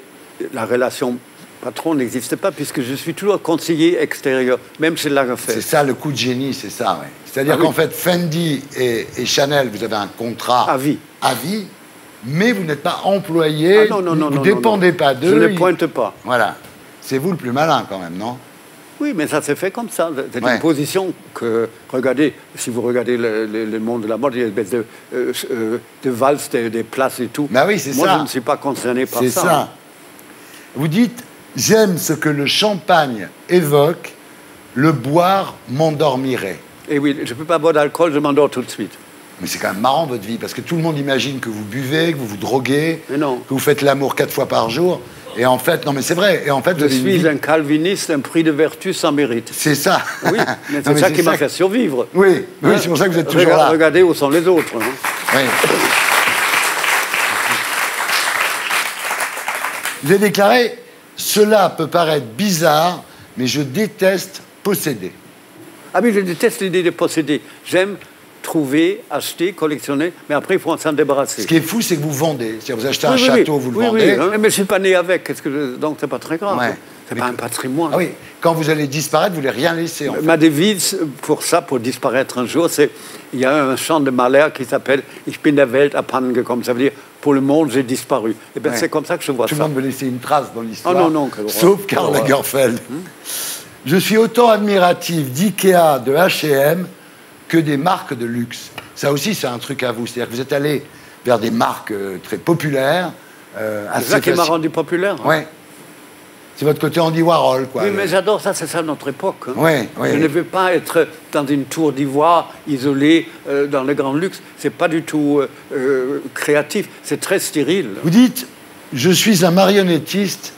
la relation patron n'existe pas puisque je suis toujours conseiller extérieur, même chez Lagerfeld. C'est ça le coup de génie, c'est ça, ouais. C'est-à-dire Ah oui. qu'en fait, Fendi et Chanel, vous avez un contrat À vie. à vie, mais vous n'êtes pas employé, Ah non, non, non, vous non, ne dépendez non. pas d'eux. Je ne les ils- pointe pas. Voilà. C'est vous le plus malin quand même, non? Oui, mais ça s'est fait comme ça. C'est Ouais. une position que, regardez, si vous regardez le monde de la mode, il y a une espèce de valse, des places et tout. Bah oui, c'est Moi, ça. je ne suis pas concerné par C'est ça. ça. Vous dites, j'aime ce que le champagne évoque, le boire m'endormirait. Et oui, je ne peux pas boire d'alcool, je m'endors tout de suite. Mais c'est quand même marrant votre vie, parce que tout le monde imagine que vous buvez, que vous vous droguez, Mais non. que vous faites l'amour 4 fois par jour. Et en fait, non mais c'est vrai, et en fait, vous Je avez une suis vie- un calviniste, un prix de vertu sans mérite. C'est ça. Oui, mais Non, c'est ça qui m'a que- fait survivre. Oui, oui, Hein? c'est pour ça que vous êtes toujours là. Regardez où sont les autres. hein. Oui. Vous avez déclaré, cela peut paraître bizarre, mais je déteste posséder. Ah oui, je déteste l'idée de posséder. J'aime trouver, acheter, collectionner, mais après, il faut s'en débarrasser. Ce qui est fou, c'est que vous vendez. C'est-à-dire, vous achetez un Oui, oui, château, oui. vous le Oui, vendez. oui, mais je ne suis pas né avec, donc c'est pas très grave. Ouais. C'est pas un patrimoine. Ah oui, quand vous allez disparaître, vous ne voulez rien laisser. En fait. Ma devise pour ça, pour disparaître un jour, c'est il y a un chant de Mahler qui s'appelle Ich bin der Welt abhandengekommen. Ça veut dire pour le monde, j'ai disparu. Et ben Ouais. c'est comme ça que je vois Tout le ça. monde veut laisser une trace dans l'histoire. Ah non, non, quelle horreur. Sauf Karl Quelle horreur. Lagerfeld. Je suis autant admiratif d'IKEA, de H&M, que des marques de luxe. Ça aussi, c'est un truc à vous. C'est-à-dire que vous êtes allé vers des marques très populaires. C'est ça qui m'a rendu populaire. hein. Ouais. C'est votre côté Andy Warhol, quoi. Oui, mais j'adore ça, c'est ça notre époque. hein. Ouais, ouais. Je ne veux pas être dans une tour d'ivoire, isolée, dans le grand luxe. C'est pas du tout créatif, c'est très stérile. Vous dites, je suis un marionnettiste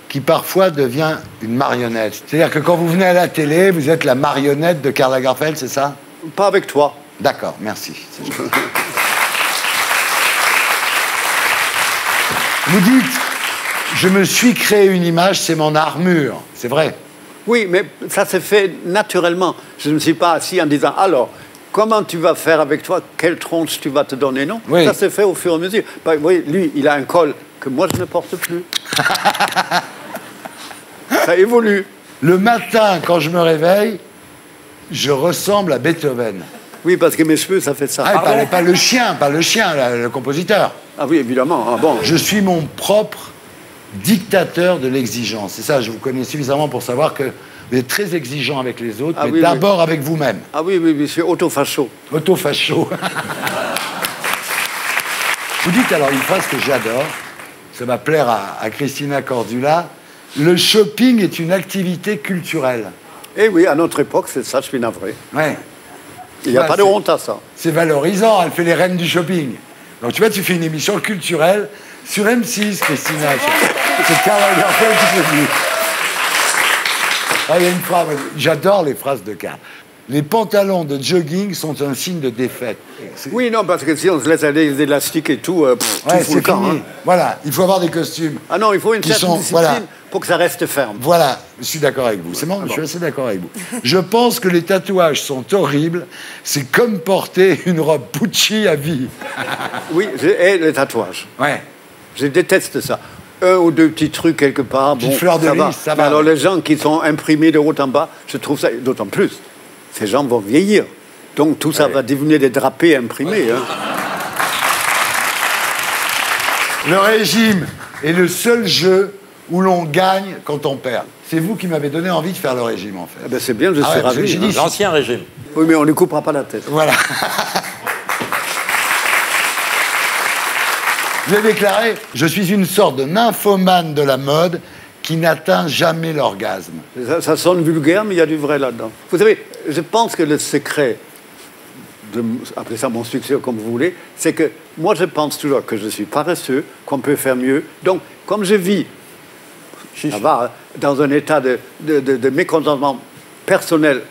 qui parfois devient une marionnette. C'est-à-dire que quand vous venez à la télé, vous êtes la marionnette de Karl Lagerfeld, c'est ça? Pas avec toi. D'accord, merci. C'est gentil. Vous dites, je me suis créé une image, c'est mon armure. C'est vrai. Oui, mais ça s'est fait naturellement. Je ne me suis pas assis en disant alors, comment tu vas faire avec toi, quelle tronche tu vas te donner, non? Oui. Ça s'est fait au fur et à mesure. Bah, oui, lui, il a un col que moi je ne porte plus. Ça évolue. Le matin, quand je me réveille, je ressemble à Beethoven. Oui, parce que mes cheveux, ça fait ça. Ah, pas le chien, le compositeur. Ah oui, évidemment. Ah bon. Je suis mon propre dictateur de l'exigence. C'est ça, je vous connais suffisamment pour savoir que vous êtes très exigeant avec les autres, Ah mais oui, d'abord avec vous-même. Ah oui, oui, oui, je suis auto-facho. Auto-facho. Vous dites alors une phrase que j'adore, ça va plaire à Christina Cordula, le shopping est une activité culturelle. Eh oui, à notre époque, c'est ça, je suis navré. Ouais. Il n'y a Ouais, pas de c'est- honte à ça. C'est valorisant, elle fait les reines du shopping. Donc tu vois, tu fais une émission culturelle sur M6, Christina. C'est Karl Lagerfeld qui te dit. Ah, il y a une phrase, j'adore les phrases de Karl. Les pantalons de jogging sont un signe de défaite. Oui, non, parce que si on se laisse aller des élastiques et tout, Ouais, tout fout le c'est camp. fini. hein. Voilà, il faut avoir des costumes. Ah non, il faut une Qui certaine sont- discipline voilà. pour que ça reste ferme. Voilà, je suis d'accord avec vous. C'est bon, je suis assez d'accord avec vous. Je pense que les tatouages sont horribles. C'est comme porter une robe Pucci à vie. Oui, et les tatouages. Ouais. Je déteste ça. un ou deux petits trucs quelque part. Petite fleur de lys, ça va. Mais alors les gens qui sont imprimés de haut en bas, je trouve ça d'autant plus. Ces gens vont vieillir. Donc tout ça va devenir des drapés imprimés. Hein. Le régime est le seul jeu où l'on gagne quand on perd. C'est vous qui m'avez donné envie de faire le régime, en fait. Eh ben, c'est bien, je suis ravi. J'ai dit, L'ancien régime. Oui, mais on ne coupera pas la tête. Voilà. Vous avez déclaré « Je suis une sorte de nymphomane de la mode qui n'atteint jamais l'orgasme. » Ça sonne vulgaire, mais il y a du vrai là-dedans. Vous savez, je pense que le secret, appelez ça mon succès comme vous voulez, c'est que moi je pense toujours que je suis paresseux, qu'on peut faire mieux. Donc, comme je vis ça va, dans un état de mécontentement personnel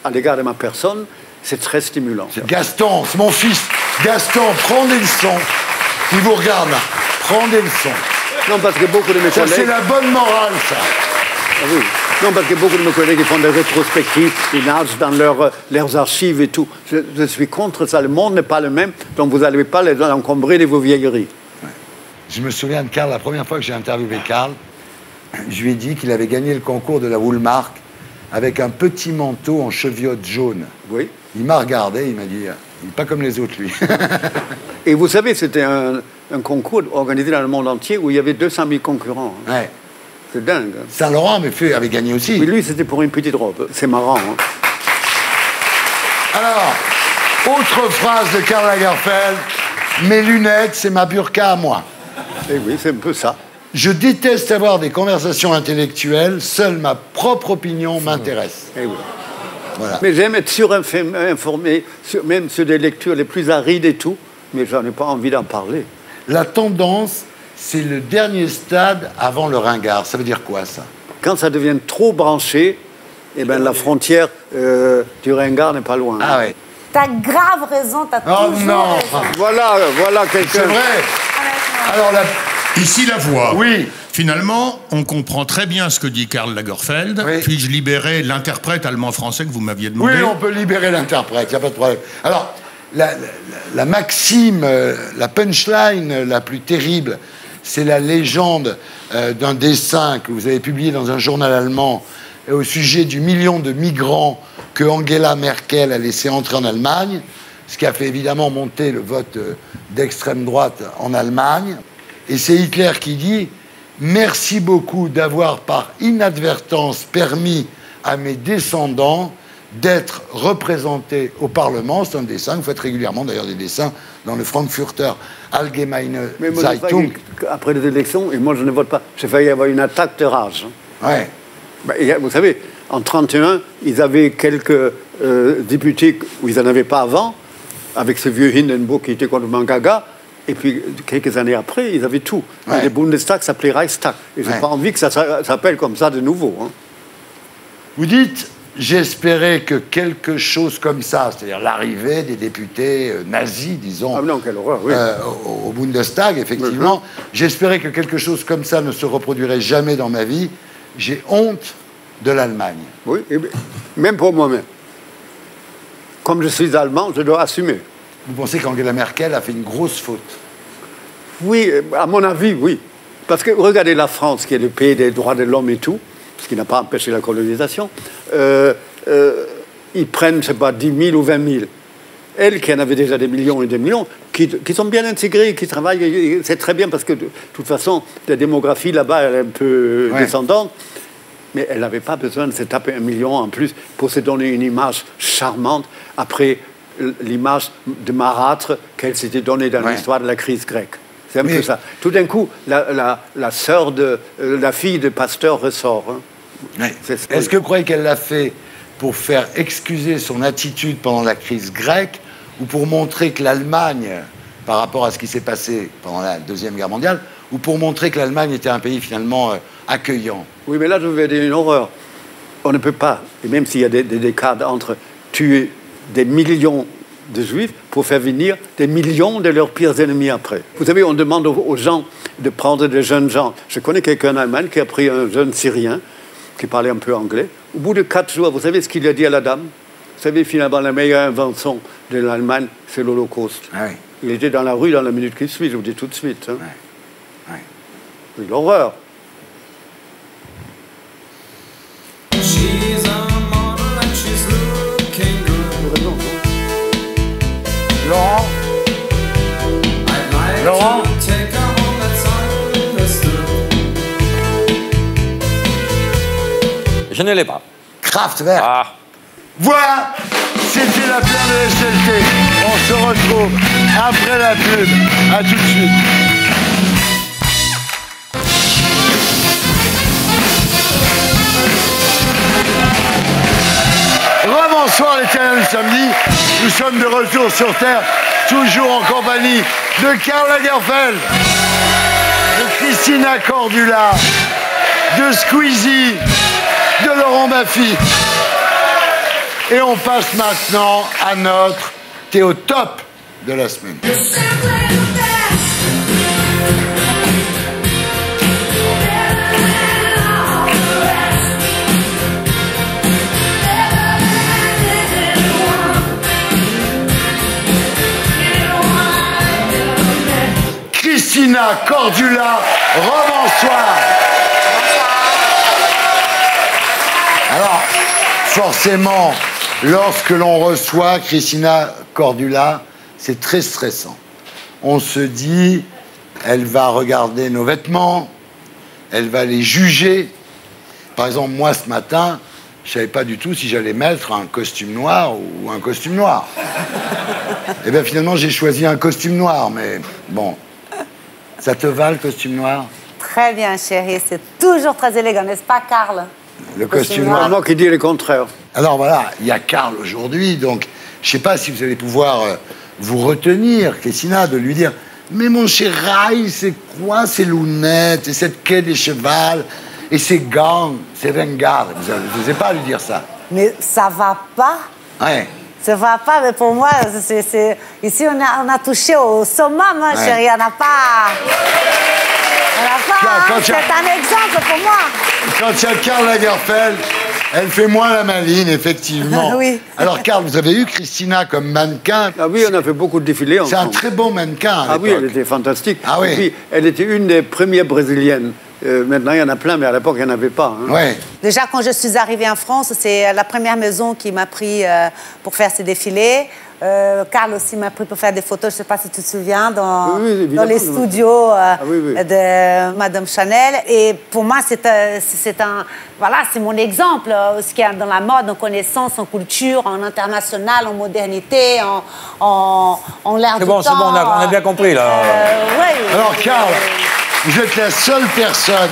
à l'égard de ma personne, c'est très stimulant. Gaston, c'est mon fils. Gaston, prends des leçons. Il vous regarde là. Prends des leçons. Non, parce que beaucoup de mes collègues... C'est la bonne morale, ça. Ah oui. Non, parce que beaucoup de mes collègues ils font des rétrospectives, ils nagent dans leurs archives et tout. Je suis contre ça. Le monde n'est pas le même, donc vous n'allez pas les encombrer de vos vieilleries. Ouais. Je me souviens de Karl, la première fois que j'ai interviewé Karl, je lui ai dit qu'il avait gagné le concours de la Woolmark avec un petit manteau en cheviote jaune. Oui. Il m'a regardé, il m'a dit, il n'est pas comme les autres, lui. Et vous savez, c'était un concours organisé dans le monde entier où il y avait 200 000 concurrents. Hein. Ouais. C'est dingue. Hein. Saint-Laurent avait gagné aussi. Mais lui, c'était pour une petite robe. C'est marrant. Hein. Alors, autre phrase de Karl Lagerfeld, mes lunettes, c'est ma burqa à moi. Eh oui, c'est un peu ça. Je déteste avoir des conversations intellectuelles, seule ma propre opinion m'intéresse. Eh oui. Voilà. Mais j'aime être surinformé, même sur des lectures les plus arides et tout, mais j'en ai pas envie d'en parler. La tendance, c'est le dernier stade avant le ringard. Ça veut dire quoi, ça? Quand ça devient trop branché, eh ben, la frontière du ringard n'est pas loin. Ah ouais. T'as grave raison, t'as toujours non. raison. Voilà quelqu'un. C'est vrai. Alors, Ici la voix. Oui. Finalement, on comprend très bien ce que dit Karl Lagerfeld. Oui. Puis-je libérer l'interprète allemand-français que vous m'aviez demandé? Oui, on peut libérer l'interprète, il n'y a pas de problème. Alors, la maxime, la punchline la plus terrible, c'est la légende d'un dessin que vous avez publié dans un journal allemand au sujet du million de migrants que Angela Merkel a laissé entrer en Allemagne, ce qui a fait évidemment monter le vote d'extrême droite en Allemagne. Et c'est Hitler qui dit « Merci beaucoup d'avoir par inadvertance permis à mes descendants d'être représentés au Parlement ». C'est un dessin, vous faites régulièrement d'ailleurs des dessins dans le Frankfurter Allgemeine Zeitung. Après les élections, et moi je ne vote pas, j'ai failli avoir une attaque de rage. Hein. Ouais. Ben, vous savez, en 1931, ils avaient quelques députés où ils n'en avaient pas avant, avec ce vieux Hindenburg qui était complètement gaga. Et puis, quelques années après, ils avaient tout. Ouais. Et le Bundestag s'appelait Reichstag. Et je n'ai pas envie que ça s'appelle comme ça de nouveau. Hein. Vous dites « J'espérais que quelque chose comme ça, c'est-à-dire l'arrivée des députés nazis, disons, non, quelle horreur, oui. Au Bundestag, effectivement, j'espérais que quelque chose comme ça ne se reproduirait jamais dans ma vie. J'ai honte de l'Allemagne. » Oui, et même pour moi-même. Comme je suis allemand, je dois assumer. Vous pensez qu'Angela Merkel a fait une grosse faute? Oui, à mon avis, oui. Parce que regardez la France, qui est le pays des droits de l'homme et tout, ce qui n'a pas empêché la colonisation, ils prennent, je ne sais pas, 10 000 ou 20 000. Elle, qui en avait déjà des millions et des millions, qui sont bien intégrés, qui travaillent, c'est très bien parce que, de toute façon, la démographie là-bas, elle est un peu descendante. Mais elle n'avait pas besoin de se taper 1 million en plus pour se donner une image charmante après l'image de marâtre qu'elle s'était donnée dans l'histoire de la crise grecque. C'est un peu ça. Tout d'un coup, la fille de Pasteur ressort. Hein. Est-ce que vous croyez qu'elle l'a fait pour faire excuser son attitude pendant la crise grecque ou pour montrer que l'Allemagne, par rapport à ce qui s'est passé pendant la Deuxième Guerre mondiale, ou pour montrer que l'Allemagne était un pays finalement accueillant? Oui, mais là, je vais dire une horreur. On ne peut pas, et même s'il y a des cas entre tuer des millions de Juifs pour faire venir des millions de leurs pires ennemis après. Vous savez, on demande aux gens de prendre des jeunes gens. Je connais quelqu'un en Allemagne qui a pris un jeune Syrien qui parlait un peu anglais. Au bout de 4 jours, vous savez ce qu'il a dit à la dame? Vous savez, finalement, la meilleure invention de l'Allemagne, c'est l'Holocauste. Ah oui. Il était dans la rue dans la minute qui suit, je vous dis tout de suite. Hein. Oui, l'horreur. Laurent Laurent Je ne l'ai pas. Kraftwerk. Ah. Voilà, c'était la paire de SLT. On se retrouve après la pub. À tout de suite. Rebonsoir l'éternel du samedi. Nous sommes de retour sur Terre, toujours en compagnie de Karl Lagerfeld, de Christina Cordula, de Squeezie, de Laurent Baffy. Et on passe maintenant à notre Théo Top de la semaine. Christina Cordula, rebonsoir. Alors, forcément, lorsque l'on reçoit Christina Cordula, c'est très stressant. On se dit, elle va regarder nos vêtements, elle va les juger. Par exemple, moi, ce matin, je ne savais pas du tout si j'allais mettre un costume noir ou un costume noir. Et bien, finalement, j'ai choisi un costume noir, mais bon. Ça te va, le costume noir? Très bien, chérie. C'est toujours très élégant, n'est-ce pas, Karl? Le costume noir. Moi qui dis le contraire. Alors voilà, il y a Karl aujourd'hui, donc je ne sais pas si vous allez pouvoir vous retenir, Christina, de lui dire « Mais mon chéri, c'est quoi ces lunettes et cette quai des chevals et ces gants, ces ringards ?» Vous n'osez pas lui dire ça. Mais ça va pas? Ouais. Ça va pas, mais pour moi, ici, on a touché au summum, hein, Ouais. chérie. On n'a pas... C'est un exemple pour moi. Quand il y a Karl Lagerfeld, elle fait moins la maline, effectivement. Oui. Alors, Karl, vous avez eu Christina comme mannequin. Ah oui, on a fait beaucoup de défilés ensemble. C'est un très bon mannequin. Ah oui, elle était fantastique. Ah oui. Et puis, elle était une des premières brésiliennes. Maintenant, il y en a plein, mais à l'époque, il n'y en avait pas. Hein. Ouais. Déjà, quand je suis arrivée en France, c'est la première maison qui m'a pris pour faire ces défilés. Karl aussi m'a pris pour faire des photos, je ne sais pas si tu te souviens, dans les studios de Madame Chanel. Et pour moi, c'est mon exemple, ce qu'il y a dans la mode, en connaissance, en culture, en international, en modernité, en l'air du temps. C'est bon, on a bien compris, là. Ouais. Alors, Karl, vous êtes la seule personne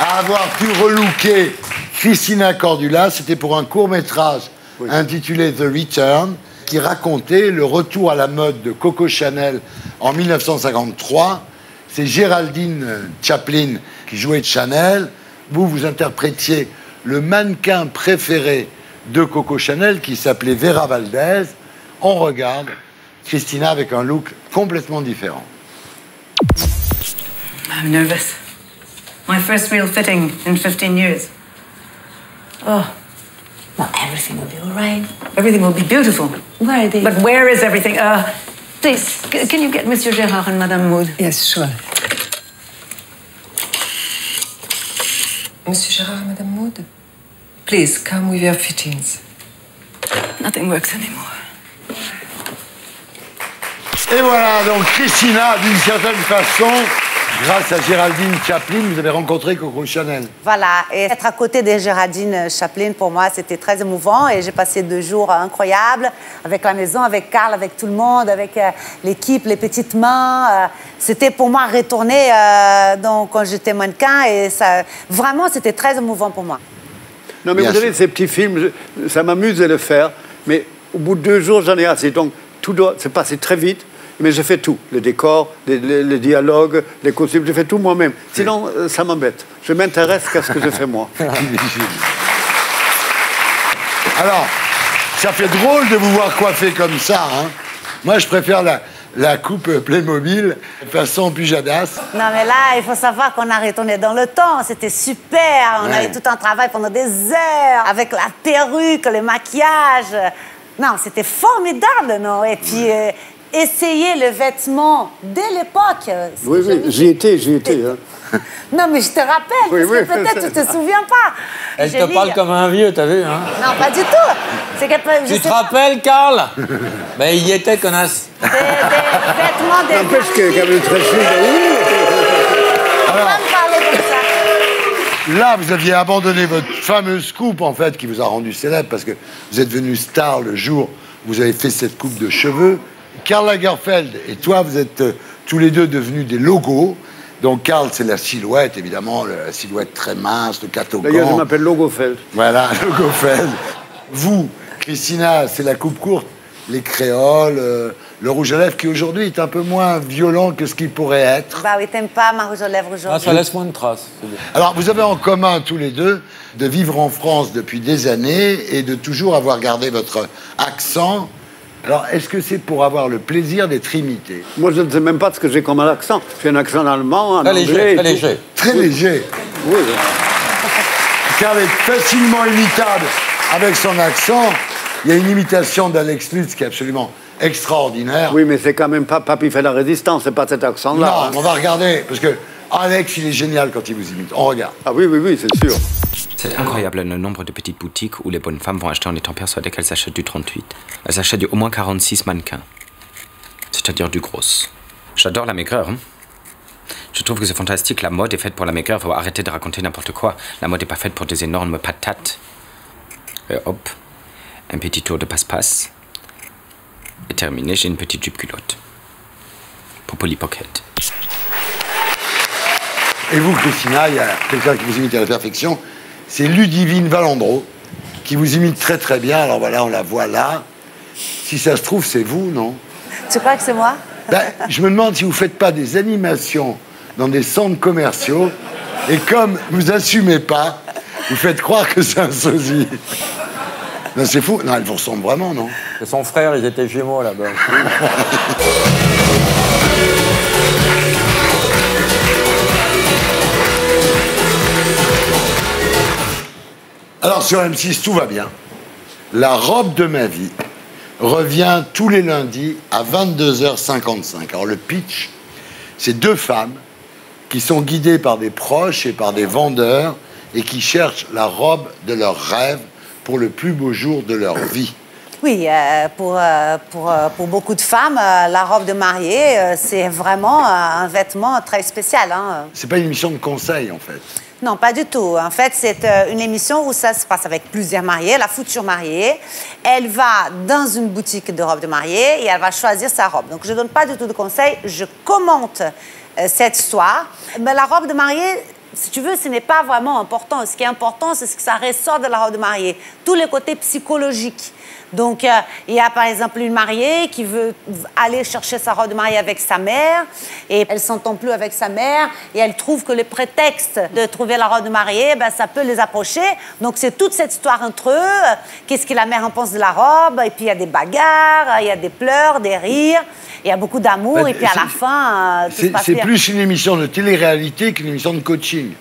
à avoir pu relooker Christina Cordula. C'était pour un court-métrage intitulé The Return, qui racontait le retour à la mode de Coco Chanel en 1953. C'est Géraldine Chaplin qui jouait Chanel. Vous interprétiez le mannequin préféré de Coco Chanel qui s'appelait Vera Valdez. On regarde Christina avec un look complètement différent. I'm nervous. My first real fitting in 15 years. Oh. Well, everything will be all right. Everything will be beautiful. Where are they? But where is everything? Please, can you get Monsieur Gérard and Madame Maud? Yes, sure. Monsieur Gérard and Madame Maud, please come with your fittings. Nothing works anymore. Et voilà, donc Christina, d'une certaine façon, grâce à Géraldine Chaplin, vous avez rencontré Coco Chanel. Voilà, et être à côté de Géraldine Chaplin, pour moi, c'était très émouvant. Et j'ai passé 2 jours incroyables avec la maison, avec Karl, avec tout le monde, avec l'équipe, les petites mains. C'était pour moi retourner quand j'étais mannequin. Et ça, vraiment, c'était très émouvant pour moi. Non, mais vous savez, ces petits films, ça m'amuse de le faire. Mais au bout de 2 jours, j'en ai assez. Donc, tout doit se passer très vite. Mais je fais tout, le décor, les dialogues, les costumes, je fais tout moi-même. Sinon, ça m'embête. Je m'intéresse qu'à ce que je fais moi. Alors, ça fait drôle de vous voir coiffé comme ça. Hein. Moi, je préfère la coupe Playmobil façon Pujadas. Non, mais là, il faut savoir qu'on a retourné dans le temps. C'était super. On a eu tout un travail pendant des heures avec la perruque, le maquillage. Non, c'était formidable, non? Et puis... essayer le vêtement dès l'époque. Oui, j'y étais. Hein. Non, mais je te rappelle, parce que peut-être tu te souviens pas. Elle te parle comme un vieux, t'as vu, hein? Non, pas du tout. C'est que, tu te rappelles, Karl? Ben, il y était, connasse. Des vêtements, des... N'empêche qu'elle est très chouette. On va me parler comme ça. Là, vous aviez abandonné votre fameuse coupe, en fait, qui vous a rendu célèbre, parce que vous êtes devenu star le jour où vous avez fait cette coupe de cheveux. Karl Lagerfeld et toi, vous êtes tous les deux devenus des logos. Donc, Karl, c'est la silhouette, évidemment, la silhouette très mince, le catogan. D'ailleurs, je m'appelle Logofeld. Voilà, Logofeld. Vous, Christina, c'est la coupe courte, les créoles, le rouge à lèvres, qui aujourd'hui est un peu moins violent que ce qu'il pourrait être. Bah oui, t'aimes pas ma rouge à lèvres aujourd'hui. Ah, ça laisse moins de traces. Alors, vous avez en commun, tous les deux, de vivre en France depuis des années et de toujours avoir gardé votre accent. Alors, est-ce que c'est pour avoir le plaisir d'être imité? Moi, je ne sais même pas ce que j'ai comme accent. J'ai un accent allemand, en très anglais. Léger, très léger. Très léger. Oui. Karl est facilement imitable avec son accent. Il y a une imitation d'Alex Lutz qui est absolument extraordinaire. Oui, mais c'est quand même pas Papy fait la résistance, c'est pas cet accent-là. Non, hein. on va regarder, parce que Alex, il est génial quand il vous imite. On regarde. Ah oui, c'est sûr. C'est incroyable le nombre de petites boutiques où les bonnes femmes vont acheter en étant persuadées qu'elles achètent du 38. Elles achètent au moins 46 mannequins. C'est-à-dire du gros. J'adore la maigreur. Hein. Je trouve que c'est fantastique. La mode est faite pour la maigreur. Faut arrêter de raconter n'importe quoi. La mode n'est pas faite pour des énormes patates. Et hop, un petit tour de passe-passe. Et terminé, j'ai une petite jupe culotte. Pour Polly Pocket. Et vous, Christina, il y a quelqu'un qui vous imite à la perfection. C'est Ludivine Valandro, qui vous imite très très bien. Alors voilà, on la voit là. Si ça se trouve, c'est vous, non? Tu crois que c'est moi? Ben, je me demande si vous ne faites pas des animations dans des centres commerciaux et comme vous assumez pas, vous faites croire que c'est un sosie. Non, c'est fou. Non, elle vous ressemble vraiment, non? C'est son frère, ils étaient jumeaux là-bas. Alors sur M6, tout va bien. La robe de ma vie revient tous les lundis à 22h55. Alors le pitch, c'est deux femmes qui sont guidées par des proches et par des vendeurs et qui cherchent la robe de leurs rêves pour le plus beau jour de leur vie. Oui, pour beaucoup de femmes, la robe de mariée, c'est vraiment un vêtement très spécial. Hein. C'est pas une émission de conseil, en fait. Non, pas du tout. En fait, c'est une émission où ça se passe avec plusieurs mariés, la future mariée. Elle va dans une boutique de robes de mariée et elle va choisir sa robe. Donc, je ne donne pas du tout de conseils, je commente cette histoire. Mais la robe de mariée, si tu veux, ce n'est pas vraiment important. Ce qui est important, c'est ce que ça ressort de la robe de mariée. Tous les côtés psychologiques. Donc, il y a par exemple une mariée qui veut aller chercher sa robe de mariée avec sa mère et elle ne s'entend plus avec sa mère et elle trouve que le prétexte de trouver la robe de mariée, ben, ça peut les approcher. Donc, c'est toute cette histoire entre eux. Qu'est-ce que la mère en pense de la robe? Et puis, il y a des bagarres, il y a des pleurs, des rires. Il y a beaucoup d'amour et puis à la fin, tout se passe bien. C'est plus une émission de télé-réalité qu'une émission de coaching.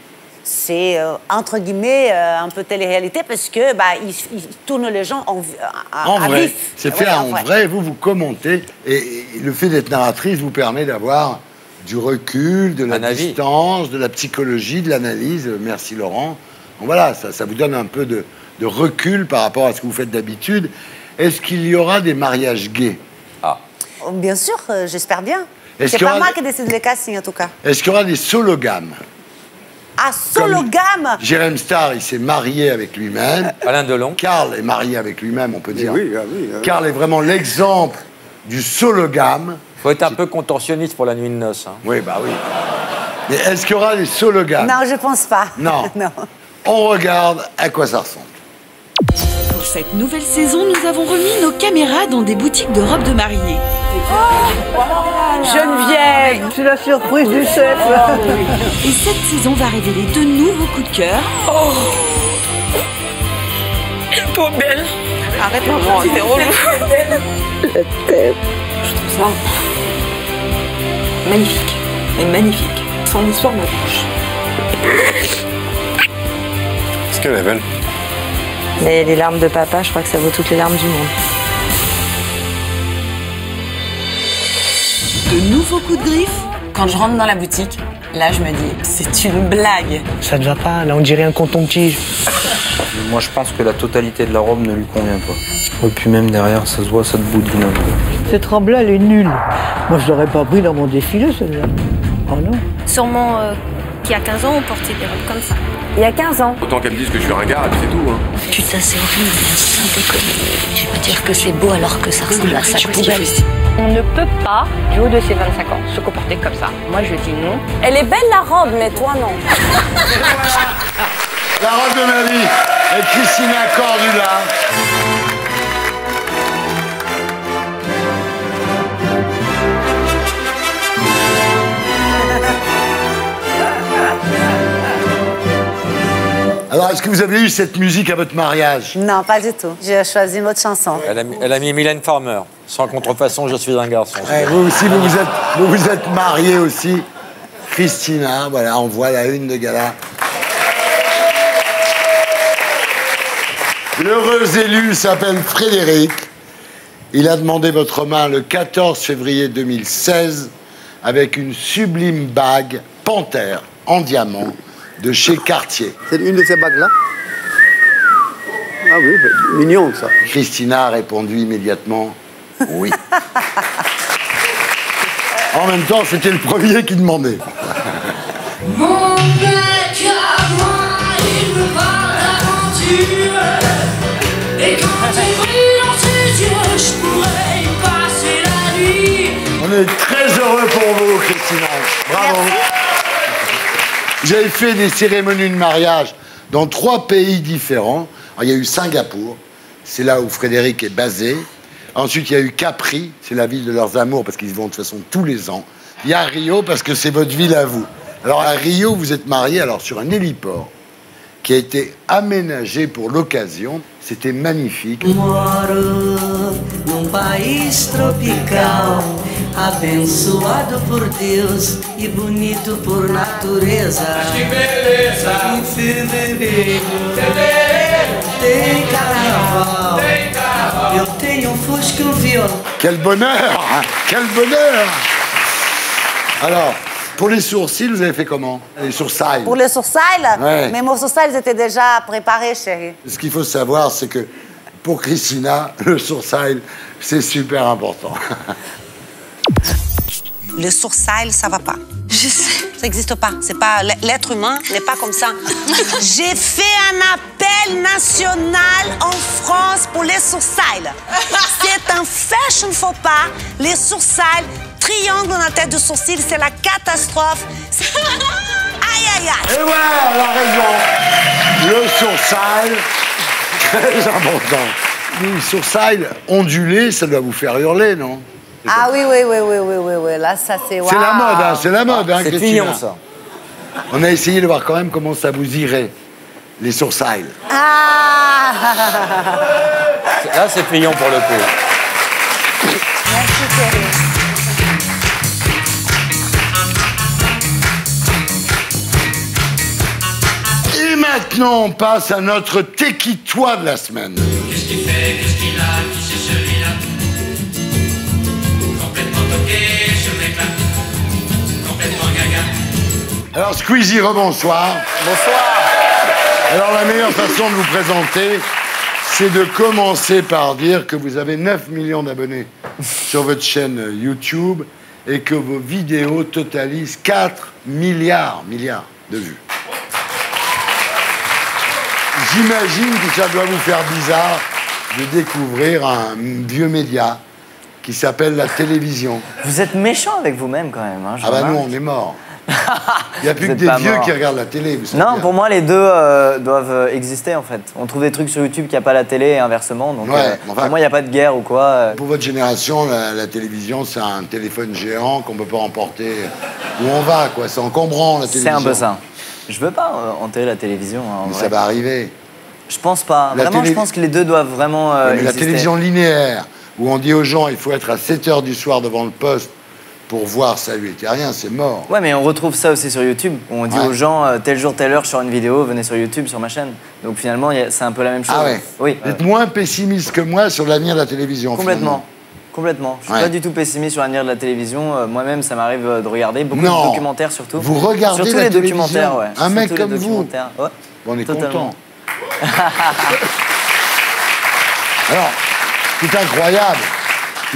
C'est, entre guillemets, un peu télé-réalité parce que bah, ils tournent les gens en vrai. vif. C'est fait en vrai. Vous commentez. Et le fait d'être narratrice vous permet d'avoir du recul, de la distance, de la psychologie, de l'analyse. Merci, Laurent. Donc, voilà, ça vous donne un peu de recul par rapport à ce que vous faites d'habitude. Est-ce qu'il y aura des mariages gays? Bien sûr, j'espère bien. C'est pas moi qui décide les castings, en tout cas. Est-ce qu'il y aura des sologames? Ah, sologame! Jérém Starr, il s'est marié avec lui-même. Alain Delon. Karl est marié avec lui-même, on peut dire. Oui. Karl est vraiment l'exemple du sologame. Il faut être un peu contorsionniste pour la nuit de noces. Hein. Oui, bah oui. Mais est-ce qu'il y aura des sologames? Non, je pense pas. Non. Non. On regarde à quoi ça ressemble. Pour cette nouvelle saison, nous avons remis nos caméras dans des boutiques de robes de mariée. Geneviève, c'est la surprise du chef. Et cette saison va révéler de nouveaux coups de cœur. Oh, elle est pas belle. Arrête, maman, c'est relou. La tête. Je trouve ça magnifique. Et magnifique. Son histoire me touche. Est-ce qu'elle est belle? Mais les larmes de papa, je crois que ça vaut toutes les larmes du monde. De nouveaux coups de griffe. Quand je rentre dans la boutique, Là, je me dis, c'est une blague. Ça ne va pas, là on dirait un coton-tige. Moi, je pense que la totalité de la robe ne lui convient pas. Et puis même derrière, ça se voit, ça te boudine un peu. Cette robe-là, elle est nulle. Moi, je l'aurais pas pris dans mon défilé, celle-là. Oh non. Sûrement qu'il y a 15 ans, on portait des robes comme ça. Il y a 15 ans. Autant qu'elle dise que je suis ringard et puis c'est tout. Hein. Putain, c'est horrible, sans déconner. Je peux dire que c'est beau alors que ça ressemble à sac poubelle. On ne peut pas, du haut de ses 25 ans, se comporter comme ça. Moi, je dis non. Elle est belle, la robe, mais toi, non. La robe de ma vie et Christina Cordula. Alors, est-ce que vous avez eu cette musique à votre mariage? Non, pas du tout. J'ai choisi une autre chanson. Elle a mis Mylène Farmer. Sans contrefaçon, je suis un garçon. Ouais, vous aussi, vous vous êtes mariés aussi. Christina, voilà, on voit la une de gala. L'heureux élu s'appelle Frédéric. Il a demandé votre main le 14 février 2016 avec une sublime bague panthère en diamant de chez Cartier. C'est une de ces bagues-là? Ah oui, mignon ça. Christina a répondu immédiatement oui. En même temps, c'était le premier qui demandait. Mon mec à moi, il me parle d'aventure. Et quand il brille dans ses yeux, je pourrais y passer la nuit. On est très heureux pour vous, Christina. Bravo. Vous avez fait des cérémonies de mariage dans 3 pays différents. Alors, il y a eu Singapour, c'est là où Frédéric est basé. Ensuite, il y a eu Capri, c'est la ville de leurs amours, parce qu'ils y vont de toute façon tous les ans. Il y a Rio, parce que c'est votre ville à vous. Alors, à Rio, vous êtes mariés sur un héliport qui a été aménagé pour l'occasion. C'était magnifique. Moro num país tropical, abençoado por Deus e bonito por natureza. Que beleza! Em fevereiro tem carnaval. Eu tenho Fusca e violão. Quel bonheur, hein. Quel bonheur. Alors, pour les sourcils, vous avez fait comment? Les sourcils. Pour les sourcils, ouais. Mais mes sourcils étaient déjà préparés, chérie. Ce qu'il faut savoir, c'est que pour Christina, le sourcil, c'est super important. Le sourcil, ça va pas. Je sais. Ça n'existe pas. C'est pas l'être humain n'est pas comme ça. J'ai fait un appel national en France pour les sourcils. C'est un fashion faux pas. Les sourcils, triangle dans la tête de sourcil, c'est la catastrophe. Aïe, aïe, aïe. Et voilà, elle a raison. Le sourcil, très important. Le sourcil ondulé, ça doit vous faire hurler, non? Ah oui, oui, oui, oui, oui, oui, oui. Là, ça c'est... C'est la mode, hein, c'est la mode, hein, C'est Christina. mignon, ça. On a essayé de voir quand même comment ça vous irait, les sourcils. Ah. Là, c'est payant pour le coup. Merci, chérie. Et maintenant, on passe à notre téquitois de la semaine. Qu'est-ce qu'il fait, qu'est-ce qu'il a, qui c'est celui-là? Complètement toqué, ce mec-là. Complètement gaga. Alors, Squeezie, rebonsoir. Bonsoir. Alors, la meilleure façon de vous présenter, c'est de commencer par dire que vous avez 9 millions d'abonnés sur votre chaîne YouTube et que vos vidéos totalisent 4 milliards de vues. J'imagine que ça doit vous faire bizarre de découvrir un vieux média qui s'appelle la télévision. Vous êtes méchant avec vous-même quand même. Hein, ah bah nous, on est morts. Il n'y a plus que des vieux qui regardent la télé. Vous savez non, bien. pour moi, les deux doivent exister en fait. On trouve des trucs sur YouTube qu'il n'y a pas à la télé et inversement. Donc, ouais, enfin, pour moi, il n'y a pas de guerre ou quoi. Pour votre génération, la télévision, c'est un téléphone géant qu'on ne peut pas emporter où on va, quoi. C'est encombrant, la télévision. C'est un peu ça. Je veux pas enterrer la télévision. Hein, mais ça va arriver. Je pense pas. Vraiment, je pense que les deux doivent vraiment mais la télévision linéaire, où on dit aux gens il faut être à 7h du soir devant le poste pour voir Salut et rien, c'est mort. Ouais, mais on retrouve ça aussi sur YouTube. Où on dit aux gens tel jour, telle heure, sur une vidéo, venez sur YouTube, sur ma chaîne. Donc finalement, c'est un peu la même chose. Ah ouais. Oui. Vous êtes moins pessimiste que moi sur l'avenir de la télévision. Complètement. Complètement. Je suis Ouais. pas du tout pessimiste sur l'avenir de la télévision. Moi-même, ça m'arrive de regarder beaucoup Non. de documentaires surtout. Vous regardez surtout la les télévision. documentaires, ouais. Un mec Surtout les comme vous. documentaires. Ouais. Bon, on est Totalement. content. Alors, c'est incroyable.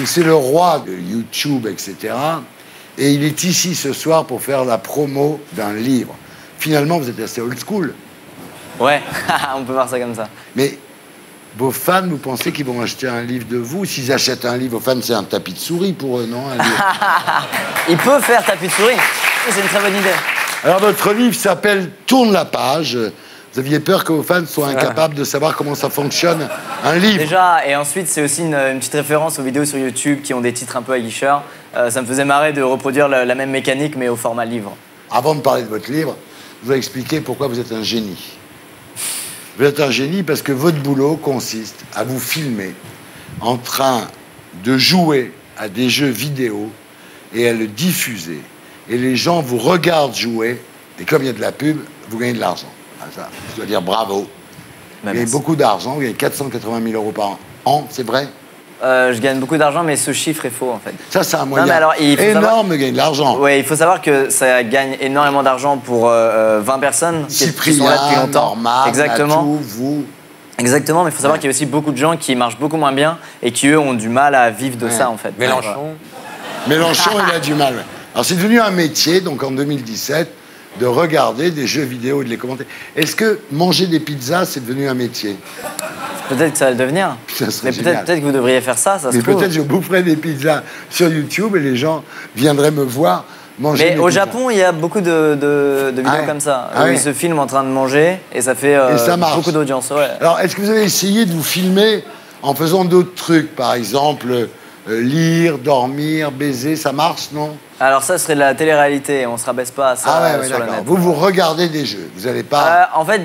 C'est le roi de YouTube, etc. Et il est ici ce soir pour faire la promo d'un livre. Finalement, vous êtes assez old school. Ouais, on peut voir ça comme ça. Mais vos fans, vous pensez qu'ils vont acheter un livre de vous? S'ils achètent un livre, vos fans, c'est un tapis de souris pour eux, non? Un livre. Il peut faire tapis de souris. C'est une très bonne idée. Alors, votre livre s'appelle Tourne la page. Vous aviez peur que vos fans soient incapables de savoir comment ça fonctionne, un livre. Déjà, et ensuite, c'est aussi une petite référence aux vidéos sur YouTube qui ont des titres un peu aguicheurs. Ça me faisait marrer de reproduire la même mécanique, mais au format livre. Avant de parler de votre livre, je vais expliquer pourquoi vous êtes un génie. Vous êtes un génie parce que votre boulot consiste à vous filmer en train de jouer à des jeux vidéo et à le diffuser. Et les gens vous regardent jouer, et comme il y a de la pub, vous gagnez de l'argent. Ah, ça, je dois dire bravo. Vous gagnez beaucoup d'argent, vous gagnez 480 000 € par an, c'est vrai? Je gagne beaucoup d'argent, mais ce chiffre est faux, en fait. Ça, c'est un moyen Non, mais alors, il faut énorme de gagner de l'argent. Oui, il faut savoir que ça gagne énormément d'argent pour 20 personnes qui sont là depuis longtemps. Normal, exactement. Natou, vous. Exactement, mais il faut savoir qu'il y a aussi beaucoup de gens qui marchent beaucoup moins bien et qui, eux, ont du mal à vivre de ça, en fait. Mélenchon. Mélenchon, il a du mal. Ouais. Alors, c'est devenu un métier, donc en 2017, de regarder des jeux vidéo et de les commenter. Est-ce que manger des pizzas, c'est devenu un métier? Peut-être que ça va le devenir. Ça serait Mais génial. peut-être que vous devriez faire ça, ça se Mais trouve. peut-être je boufferais des pizzas sur YouTube et les gens viendraient me voir manger Mais des au pizzas. Japon, il y a beaucoup de vidéos Ah ouais. comme ça, Ah où ouais. ils se filment en train de manger et ça fait Et ça marche. beaucoup d'audience. Ouais. Alors, est-ce que vous avez essayé de vous filmer en faisant d'autres trucs? Par exemple, lire, dormir, baiser, ça marche, non? Alors ça serait de la télé-réalité, on se rabaisse pas à ça Ah ouais, sur le d'accord. net. Vous regardez des jeux, vous n'allez pas... En fait,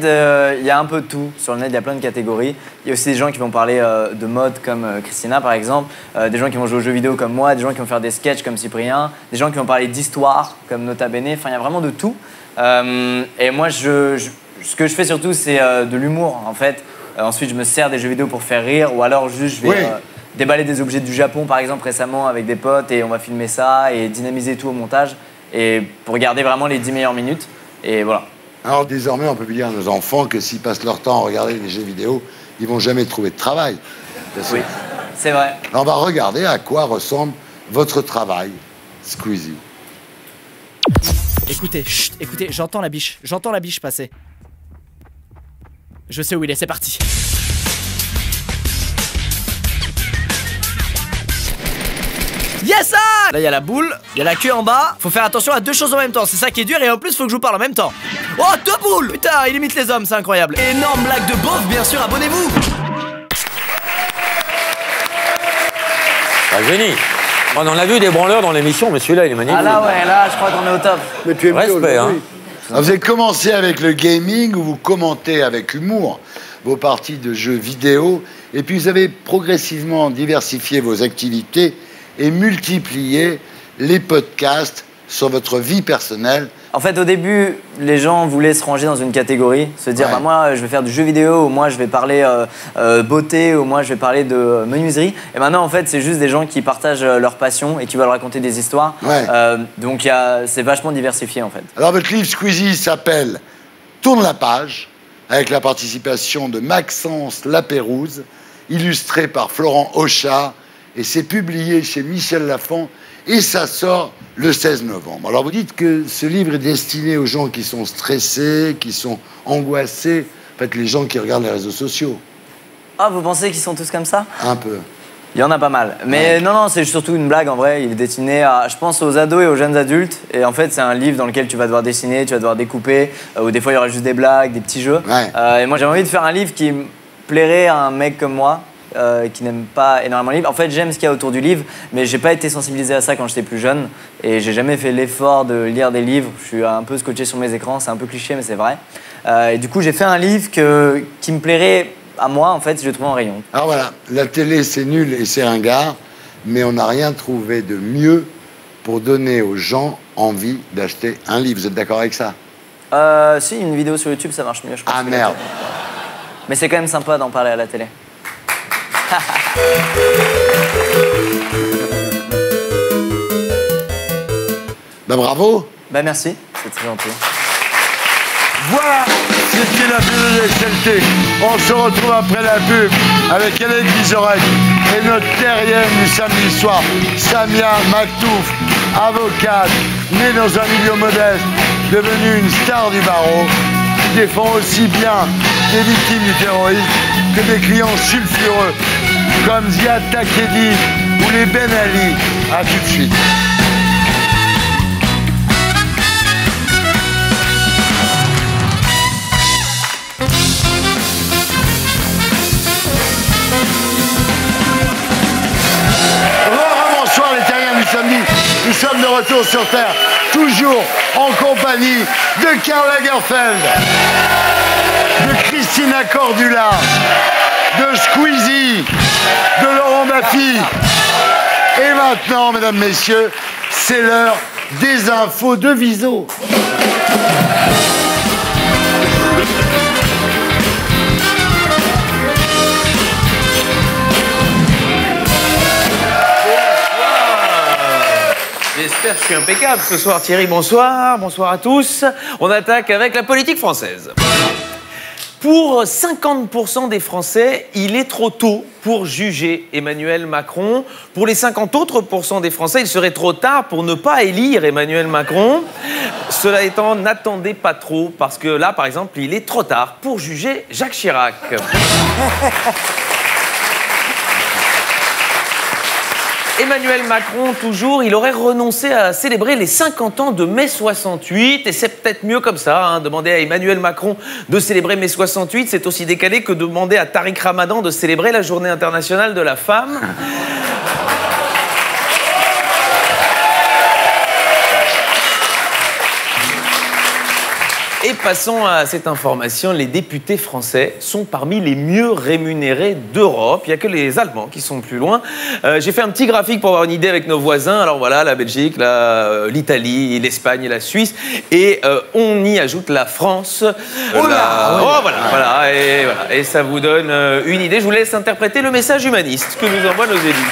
il y a un peu de tout. Sur le net, il y a plein de catégories. Il y a aussi des gens qui vont parler de mode, comme Christina, par exemple. Des gens qui vont jouer aux jeux vidéo, comme moi. Des gens qui vont faire des sketchs, comme Cyprien. Des gens qui vont parler d'histoire, comme Nota Bene. Enfin, il y a vraiment de tout. Et moi, ce que je fais surtout, c'est de l'humour, en fait. Ensuite, je me sers des jeux vidéo pour faire rire. Ou alors, juste, je vais déballer des objets du Japon, par exemple, récemment, avec des potes. Et on va filmer ça et dynamiser tout au montage. Et pour garder vraiment les 10 meilleures minutes. Et voilà. Alors désormais, on peut dire à nos enfants que s'ils passent leur temps à regarder des jeux vidéo, ils vont jamais trouver de travail. Oui, c'est vrai. On va regarder à quoi ressemble votre travail, Squeezie. Écoutez, chut, écoutez, j'entends la biche passer. Je sais où il est, c'est parti. Yes! Là, il y a la boule, il y a la queue en bas. Faut faire attention à deux choses en même temps. C'est ça qui est dur et en plus, faut que je vous parle en même temps. Oh, deux boules! Putain, il imite les hommes, c'est incroyable. Énorme blague de beauf, bien sûr, abonnez-vous! Un génie. On en a vu des branleurs dans l'émission, mais celui-là, il est magnifique. Ah là, ouais, là, je crois qu'on est au top. Mais tu es Respect, hein. Alors, vous avez commencé avec le gaming, où vous commentez avec humour vos parties de jeux vidéo, et puis vous avez progressivement diversifié vos activités et multiplié les podcasts sur votre vie personnelle. En fait, au début, les gens voulaient se ranger dans une catégorie, se dire, bah, moi, je vais faire du jeu vidéo, ou moi, je vais parler beauté, ou moi, je vais parler de menuiserie. Et maintenant, en fait, c'est juste des gens qui partagent leur passion et qui veulent raconter des histoires. Ouais. Donc, c'est vachement diversifié, en fait. Alors, votre livre Squeezie s'appelle Tourne la page, avec la participation de Maxence Lapérouse, illustré par Florent Auchat, et c'est publié chez Michel Lafon, et ça sort le 16 novembre. Alors vous dites que ce livre est destiné aux gens qui sont stressés, qui sont angoissés, en fait les gens qui regardent les réseaux sociaux. Ah, vous pensez qu'ils sont tous comme ça? Un peu. Il y en a pas mal. Mais non, c'est surtout une blague en vrai. Il est destiné à, je pense, aux ados et aux jeunes adultes. Et en fait, c'est un livre dans lequel tu vas devoir dessiner, tu vas devoir découper, ou des fois il y aura juste des blagues, des petits jeux. Et moi, j'ai envie de faire un livre qui plairait à un mec comme moi, qui n'aime pas énormément le livre. En fait, j'aime ce qu'il y a autour du livre, mais j'ai pas été sensibilisé à ça quand j'étais plus jeune. Et j'ai jamais fait l'effort de lire des livres. Je suis un peu scotché sur mes écrans, c'est un peu cliché, mais c'est vrai. Et du coup, j'ai fait un livre qui me plairait à moi, en fait, je l'ai trouvé en rayon. Alors voilà, la télé c'est nul et c'est ringard, mais on n'a rien trouvé de mieux pour donner aux gens envie d'acheter un livre. Vous êtes d'accord avec ça? Si, une vidéo sur YouTube, ça marche mieux, je pense. Ah merde. Mais c'est quand même sympa d'en parler à la télé. Ben bravo. Ben merci, c'est très gentil. Voilà ce qu'est la bulle de SLT. On se retrouve après la pub avec Hélène Vizorek et notre terrienne du samedi soir, Samia Maktouf, avocate, née dans un milieu modeste, devenue une star du barreau, qui défend aussi bien des victimes du terrorisme que des clients sulfureux comme Ziad Takedi ou les Ben Ali. A tout de suite. Bonsoir les terriens du samedi. Nous sommes de retour sur Terre, toujours en compagnie de Karl Lagerfeld, de Christina Cordula, de Squeezie, de Laurent Baffy. Et maintenant, mesdames, messieurs, c'est l'heure des infos de Viso. J'espère que je suis impeccable ce soir. Thierry, bonsoir. Bonsoir à tous. On attaque avec la politique française. Pour 50% des Français, il est trop tôt pour juger Emmanuel Macron. Pour les 50 autres % des Français, il serait trop tard pour ne pas élire Emmanuel Macron. Cela étant, n'attendez pas trop, parce que là, par exemple, il est trop tard pour juger Jacques Chirac. Emmanuel Macron, toujours, il aurait renoncé à célébrer les 50 ans de mai 68, et c'est peut-être mieux comme ça, hein. Demander à Emmanuel Macron de célébrer mai 68, c'est aussi décalé que demander à Tariq Ramadan de célébrer la Journée internationale de la femme. Et passons à cette information, les députés français sont parmi les mieux rémunérés d'Europe. Il n'y a que les Allemands qui sont plus loin. J'ai fait un petit graphique pour avoir une idée avec nos voisins. Alors voilà, la Belgique, l'Italie, l'Espagne et la Suisse. Et on y ajoute la France. Voilà. Et ça vous donne une idée. Je vous laisse interpréter le message humaniste que nous envoient nos élus.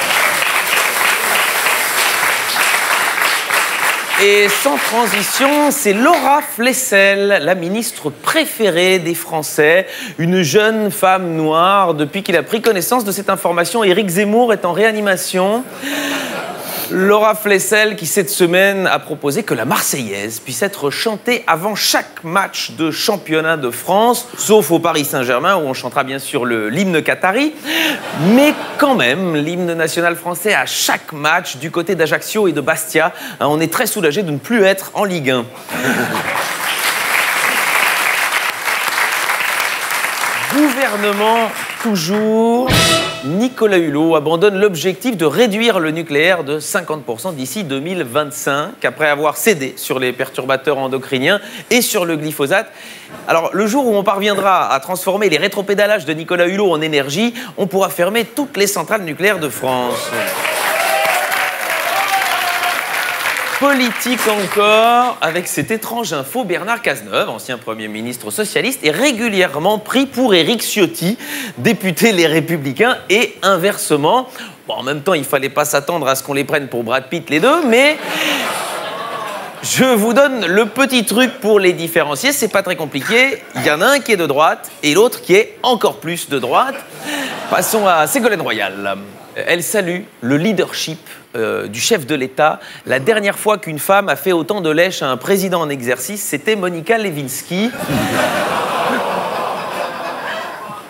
Et sans transition, c'est Laura Flessel, la ministre préférée des Français, une jeune femme noire. Depuis qu'il a pris connaissance de cette information, Éric Zemmour est en réanimation. Laura Flessel qui, cette semaine, a proposé que la Marseillaise puisse être chantée avant chaque match de championnat de France, sauf au Paris Saint-Germain, où on chantera bien sûr l'hymne qatari. Mais quand même, l'hymne national français à chaque match, du côté d'Ajaccio et de Bastia, hein, on est très soulagé de ne plus être en Ligue 1. Gouvernement, toujours. Nicolas Hulot abandonne l'objectif de réduire le nucléaire de 50% d'ici 2025, après avoir cédé sur les perturbateurs endocriniens et sur le glyphosate. Alors, le jour où on parviendra à transformer les rétropédalages de Nicolas Hulot en énergie, on pourra fermer toutes les centrales nucléaires de France. Politique encore, avec cette étrange info, Bernard Cazeneuve, ancien Premier ministre socialiste, est régulièrement pris pour Éric Ciotti, député Les Républicains, et inversement. Bon, en même temps, il ne fallait pas s'attendre à ce qu'on les prenne pour Brad Pitt les deux, mais je vous donne le petit truc pour les différencier, c'est pas très compliqué. Il y en a un qui est de droite et l'autre qui est encore plus de droite. Passons à Ségolène Royal. Elle salue le leadership du chef de l'État. La dernière fois qu'une femme a fait autant de lèche à un président en exercice, c'était Monica Lewinsky.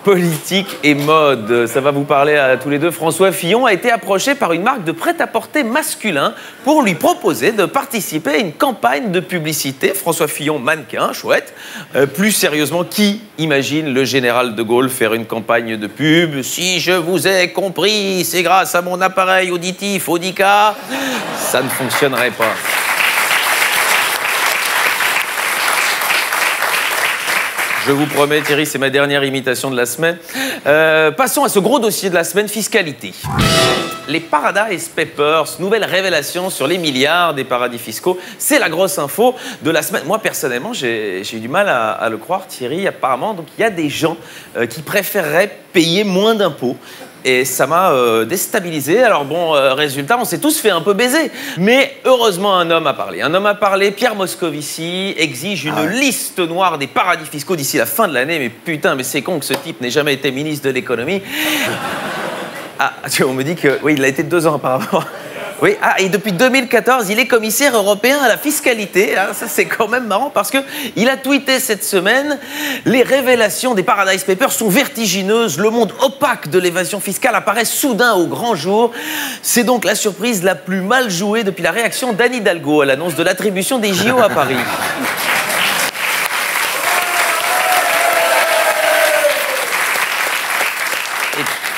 Politique et mode, ça va vous parler à tous les deux. François Fillon a été approché par une marque de prêt-à-porter masculin pour lui proposer de participer à une campagne de publicité. François Fillon, mannequin, chouette. Plus sérieusement, qui imagine le général de Gaulle faire une campagne de pub? Si je vous ai compris, c'est grâce à mon appareil auditif Audica. Ça ne fonctionnerait pas. Je vous promets, Thierry, c'est ma dernière imitation de la semaine. Passons à ce gros dossier de la semaine, fiscalité. les Paradise Papers, nouvelle révélation sur les milliards des paradis fiscaux. C'est la grosse info de la semaine. Moi, personnellement, j'ai eu du mal à le croire, Thierry. Apparemment, donc, il y a des gens qui préféreraient payer moins d'impôts. Et ça m'a déstabilisé. Alors bon, résultat, on s'est tous fait un peu baiser. Mais heureusement, un homme a parlé. Un homme a parlé, Pierre Moscovici, exige une liste noire des paradis fiscaux d'ici la fin de l'année. Mais putain, mais c'est con que ce type n'ait jamais été ministre de l'économie. Ah, on me dit que... Oui, il a été 2 ans apparemment. Oui, et depuis 2014, il est commissaire européen à la fiscalité. Alors, ça, c'est quand même marrant parce qu'il a tweeté cette semaine « Les révélations des Paradise Papers sont vertigineuses. Le monde opaque de l'évasion fiscale apparaît soudain au grand jour. C'est donc la surprise la plus mal jouée depuis la réaction d'Anne Hidalgo à l'annonce de l'attribution des JO à Paris. »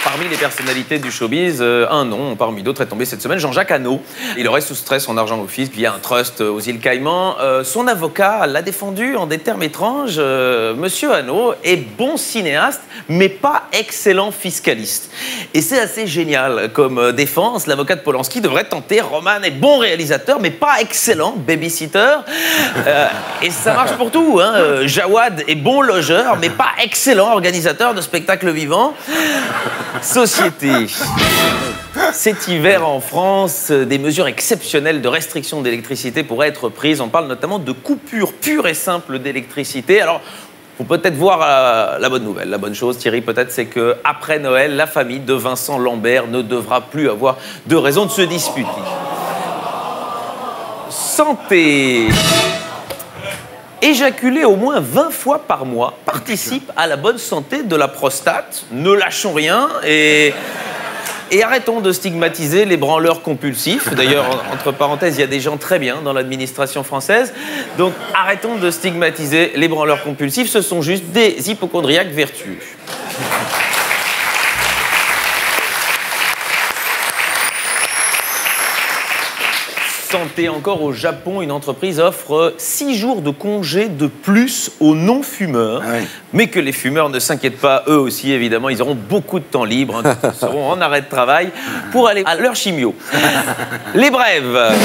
Parmi les personnalités du showbiz, un nom parmi d'autres est tombé cette semaine, Jean-Jacques Hano. Il aurait soustrait son argent au fisc via un trust aux îles Caïmans. Son avocat l'a défendu en des termes étranges. Monsieur Hano est bon cinéaste, mais pas excellent fiscaliste. Et c'est assez génial comme défense. L'avocat de Polanski devrait tenter. Roman est bon réalisateur, mais pas excellent babysitter. Et ça marche pour tout. Hein. Jawad est bon logeur, mais pas excellent organisateur de spectacles vivants. Société. Cet hiver en France, des mesures exceptionnelles de restriction d'électricité pourraient être prises. On parle notamment de coupures pures et simples d'électricité. Alors, faut peut-être voir la bonne nouvelle. La bonne chose, Thierry, peut-être, c'est qu'après Noël, la famille de Vincent Lambert ne devra plus avoir de raison de se disputer. Santé. Éjaculer au moins 20 fois par mois participe à la bonne santé de la prostate. Ne lâchons rien et arrêtons de stigmatiser les branleurs compulsifs. D'ailleurs, entre parenthèses, il y a des gens très bien dans l'administration française. Donc, arrêtons de stigmatiser les branleurs compulsifs. Ce sont juste des hypocondriaques vertueux. Santé encore au Japon, une entreprise offre 6 jours de congé de plus aux non-fumeurs. Ah oui. Mais que les fumeurs ne s'inquiètent pas, eux aussi évidemment, ils auront beaucoup de temps libre, hein, ils seront en arrêt de travail pour aller à leur chimio. Les brèves.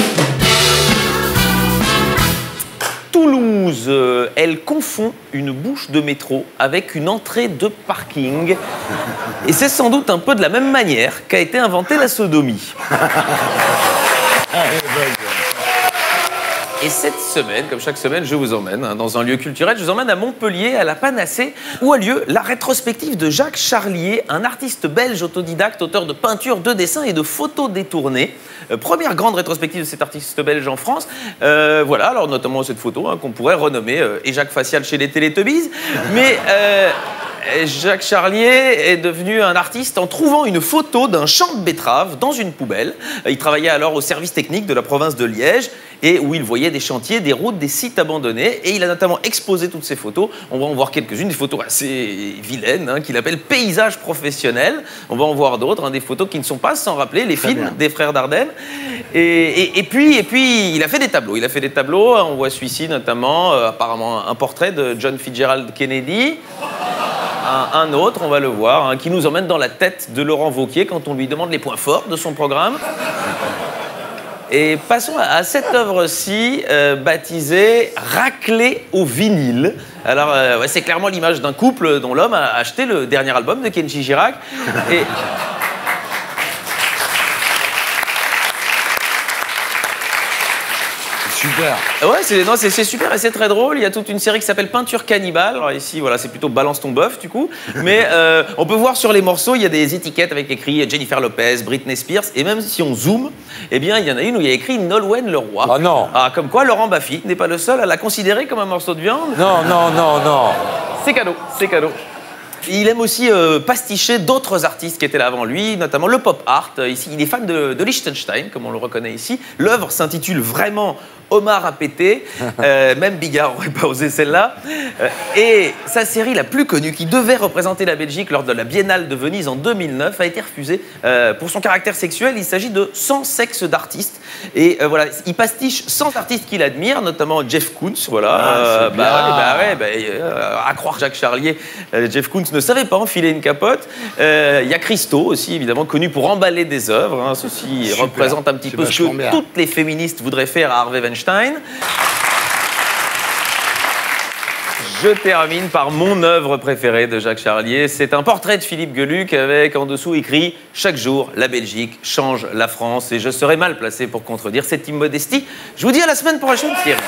Toulouse, elle confond une bouche de métro avec une entrée de parking. Et c'est sans doute un peu de la même manière qu'a été inventée la sodomie. Et cette semaine, comme chaque semaine, je vous emmène dans un lieu culturel. Je vous emmène à Montpellier, à la Panacée, où a lieu la rétrospective de Jacques Charlier, un artiste belge autodidacte, auteur de peintures, de dessins et de photos détournées. Première grande rétrospective de cet artiste belge en France. Voilà, alors notamment cette photo qu'on pourrait renommer Et Jacques Facial chez les Télétubbies. Mais Jacques Charlier est devenu un artiste en trouvant une photo d'un champ de betteraves dans une poubelle. Il travaillait alors au service technique de la province de Liège et où il voyait des chantiers, des routes, des sites abandonnés. Et il a notamment exposé toutes ces photos. On va en voir quelques-unes, des photos assez vilaines, qu'il appelle paysages professionnels. On va en voir d'autres, des photos qui ne sont pas sans rappeler les films des frères Dardenne. Et puis, il a fait des tableaux. Il a fait des tableaux, on voit celui-ci notamment, apparemment un portrait de John Fitzgerald Kennedy. Un autre, on va le voir, qui nous emmène dans la tête de Laurent Wauquiez quand on lui demande les points forts de son programme. Et passons à cette œuvre-ci, baptisée « Raclée au vinyle ». Alors, ouais, c'est clairement l'image d'un couple dont l'homme a acheté le dernier album de Kenji Girac. Et... Super. Ouais, c'est super et c'est très drôle. Il y a toute une série qui s'appelle Peinture cannibale. Alors ici, voilà, c'est plutôt balance ton bœuf, du coup. Mais on peut voir sur les morceaux, il y a des étiquettes avec écrit Jennifer Lopez, Britney Spears. Et même si on zoome, eh bien, il y en a une où il y a écrit Nolwenn Leroy. Ah non. Ah, comme quoi, Laurent Baffy n'est pas le seul à la considérer comme un morceau de viande. Non, non, non, non. C'est cadeau, c'est cadeau. Il aime aussi pasticher d'autres artistes qui étaient là avant lui, notamment le pop art. Ici, il est fan de Liechtenstein, comme on le reconnaît ici. L'œuvre s'intitule vraiment Omar a pété. Même Bigard n'aurait pas osé celle-là. Et sa série la plus connue, qui devait représenter la Belgique lors de la Biennale de Venise en 2009, a été refusée pour son caractère sexuel. Il s'agit de 100 sexes d'artistes. Et voilà, il pastiche 100 artistes qu'il admire, notamment Jeff Koons. Voilà. À croire Jacques Charlier, Jeff Koons ne savait pas enfiler une capote. Il y a Christo aussi, évidemment, connu pour emballer des œuvres. Hein. Ceci représente un petit peu ce que toutes les féministes voudraient faire à Harvey Weinstein. Je termine par mon œuvre préférée de Jacques Charlier. C'est un portrait de Philippe Geluck avec en dessous écrit « Chaque jour, la Belgique change la France ». Et je serai mal placé pour contredire cette immodestie. Je vous dis à la semaine prochaine, Thierry.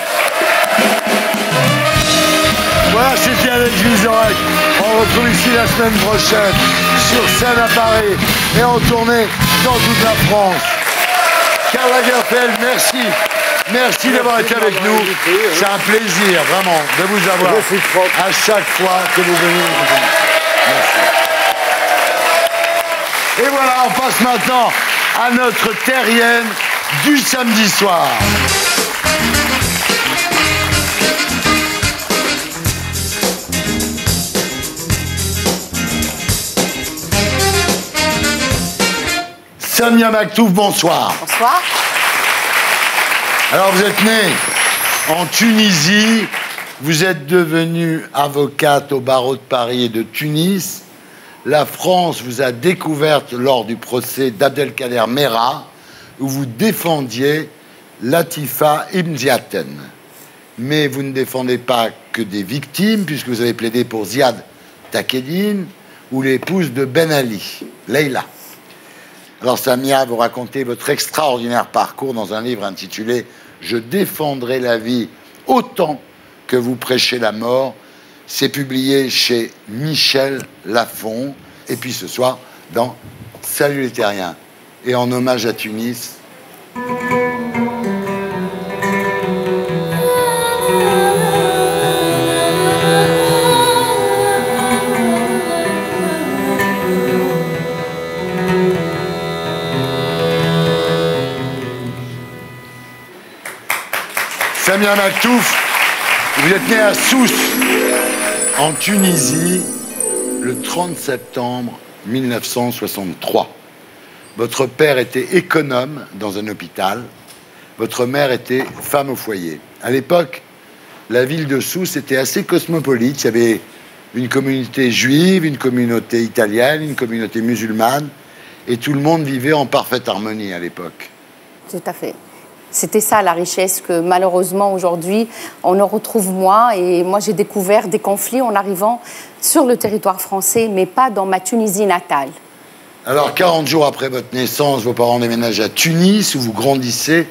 Voilà, c'était Alex Vizorek. On retrouve ici la semaine prochaine sur scène à Paris et en tournée dans toute la France. Karl Lagerfeld, merci. Merci d'avoir été avec nous. C'est un plaisir, vraiment, de vous avoir à chaque fois que vous venez. Merci. Et voilà, on passe maintenant à notre terrienne du samedi soir. Samia Maktouf, bonsoir. Bonsoir. Alors, vous êtes née en Tunisie, vous êtes devenue avocate au barreau de Paris et de Tunis. La France vous a découverte lors du procès d'Abdelkader Merah, où vous défendiez Latifa Ibn Ziaten. Mais vous ne défendez pas que des victimes, puisque vous avez plaidé pour Ziad Takedine ou l'épouse de Ben Ali, Leïla. Alors, Samia, vous racontez votre extraordinaire parcours dans un livre intitulé « Je défendrai la vie autant que vous prêchez la mort ». C'est publié chez Michel Lafon. Et puis ce soir, dans « Salut les terriens ». Et en hommage à Tunis... Samia Maktouf, vous êtes né à Sousse, en Tunisie, le 30 septembre 1963. Votre père était économe dans un hôpital. Votre mère était femme au foyer. À l'époque, la ville de Sousse était assez cosmopolite. Il y avait une communauté juive, une communauté italienne, une communauté musulmane. Et tout le monde vivait en parfaite harmonie à l'époque. Tout à fait. C'était ça la richesse que malheureusement aujourd'hui on en retrouve moins. Et moi j'ai découvert des conflits en arrivant sur le territoire français, mais pas dans ma Tunisie natale. Alors 40 jours après votre naissance, vos parents déménagent à Tunis où vous grandissez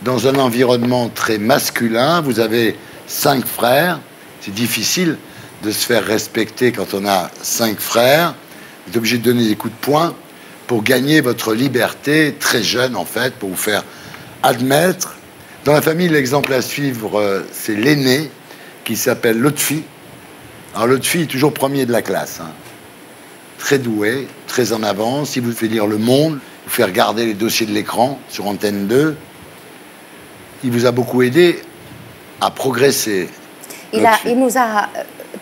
dans un environnement très masculin. Vous avez 5 frères. C'est difficile de se faire respecter quand on a 5 frères. Vous êtes obligé de donner des coups de poing pour gagner votre liberté très jeune en fait, pour vous faire admettre. Dans la famille, l'exemple à suivre, c'est l'aîné qui s'appelle Lotfi. Alors Lotfi est toujours premier de la classe. Hein. Très doué, très en avance. Il vous fait lire Le Monde, vous fait regarder les dossiers de l'écran sur Antenne 2. Il vous a beaucoup aidé à progresser. Il nous a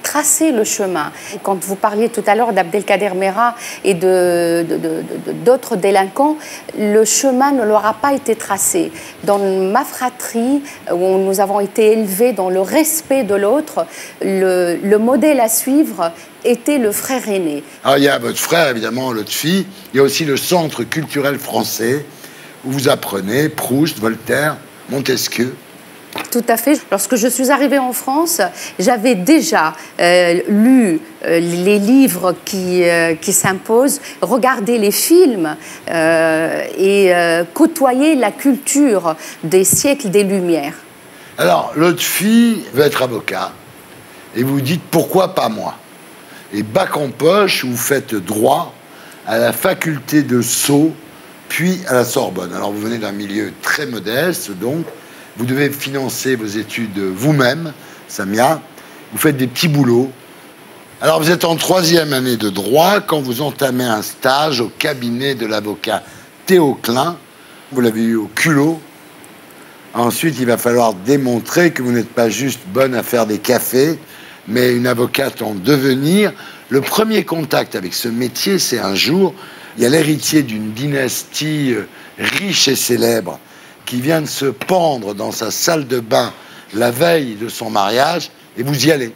tracé le chemin. Quand vous parliez tout à l'heure d'Abdelkader Merah et d'autres délinquants, le chemin ne leur a pas été tracé. Dans ma fratrie, où nous avons été élevés dans le respect de l'autre, le modèle à suivre était le frère aîné. Alors, il y a votre frère, évidemment, Lotfi. Il y a aussi le Centre culturel français, où vous apprenez Proust, Voltaire, Montesquieu. Tout à fait. Lorsque je suis arrivée en France, j'avais déjà lu les livres qui s'imposent, regardé les films et côtoyé la culture des siècles des Lumières. Alors, l'autre fille veut être avocat et vous dites pourquoi pas moi? Et bac en poche, vous faites droit à la faculté de Sceaux, puis à la Sorbonne. Alors, vous venez d'un milieu très modeste, donc. Vous devez financer vos études vous-même, Samia. Vous faites des petits boulots. Alors, vous êtes en 3e année de droit quand vous entamez un stage au cabinet de l'avocat Théo Klein. Vous l'avez eu au culot. Ensuite, il va falloir démontrer que vous n'êtes pas juste bonne à faire des cafés, mais une avocate en devenir. Le premier contact avec ce métier, c'est un jour, il y a l'héritier d'une dynastie riche et célèbre qui vient de se pendre dans sa salle de bain la veille de son mariage, et vous y allez.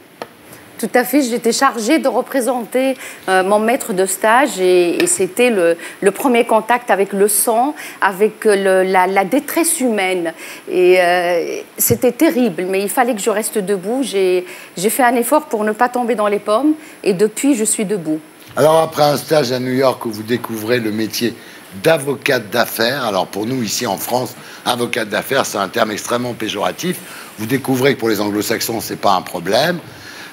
Tout à fait, j'étais chargée de représenter mon maître de stage et c'était le premier contact avec le sang, avec la détresse humaine. Et c'était terrible, mais il fallait que je reste debout. J'ai fait un effort pour ne pas tomber dans les pommes et depuis, je suis debout. Alors après un stage à New York où vous découvrez le métier d'avocate d'affaires, alors pour nous ici en France, avocate d'affaires c'est un terme extrêmement péjoratif, vous découvrez que pour les anglo-saxons c'est pas un problème.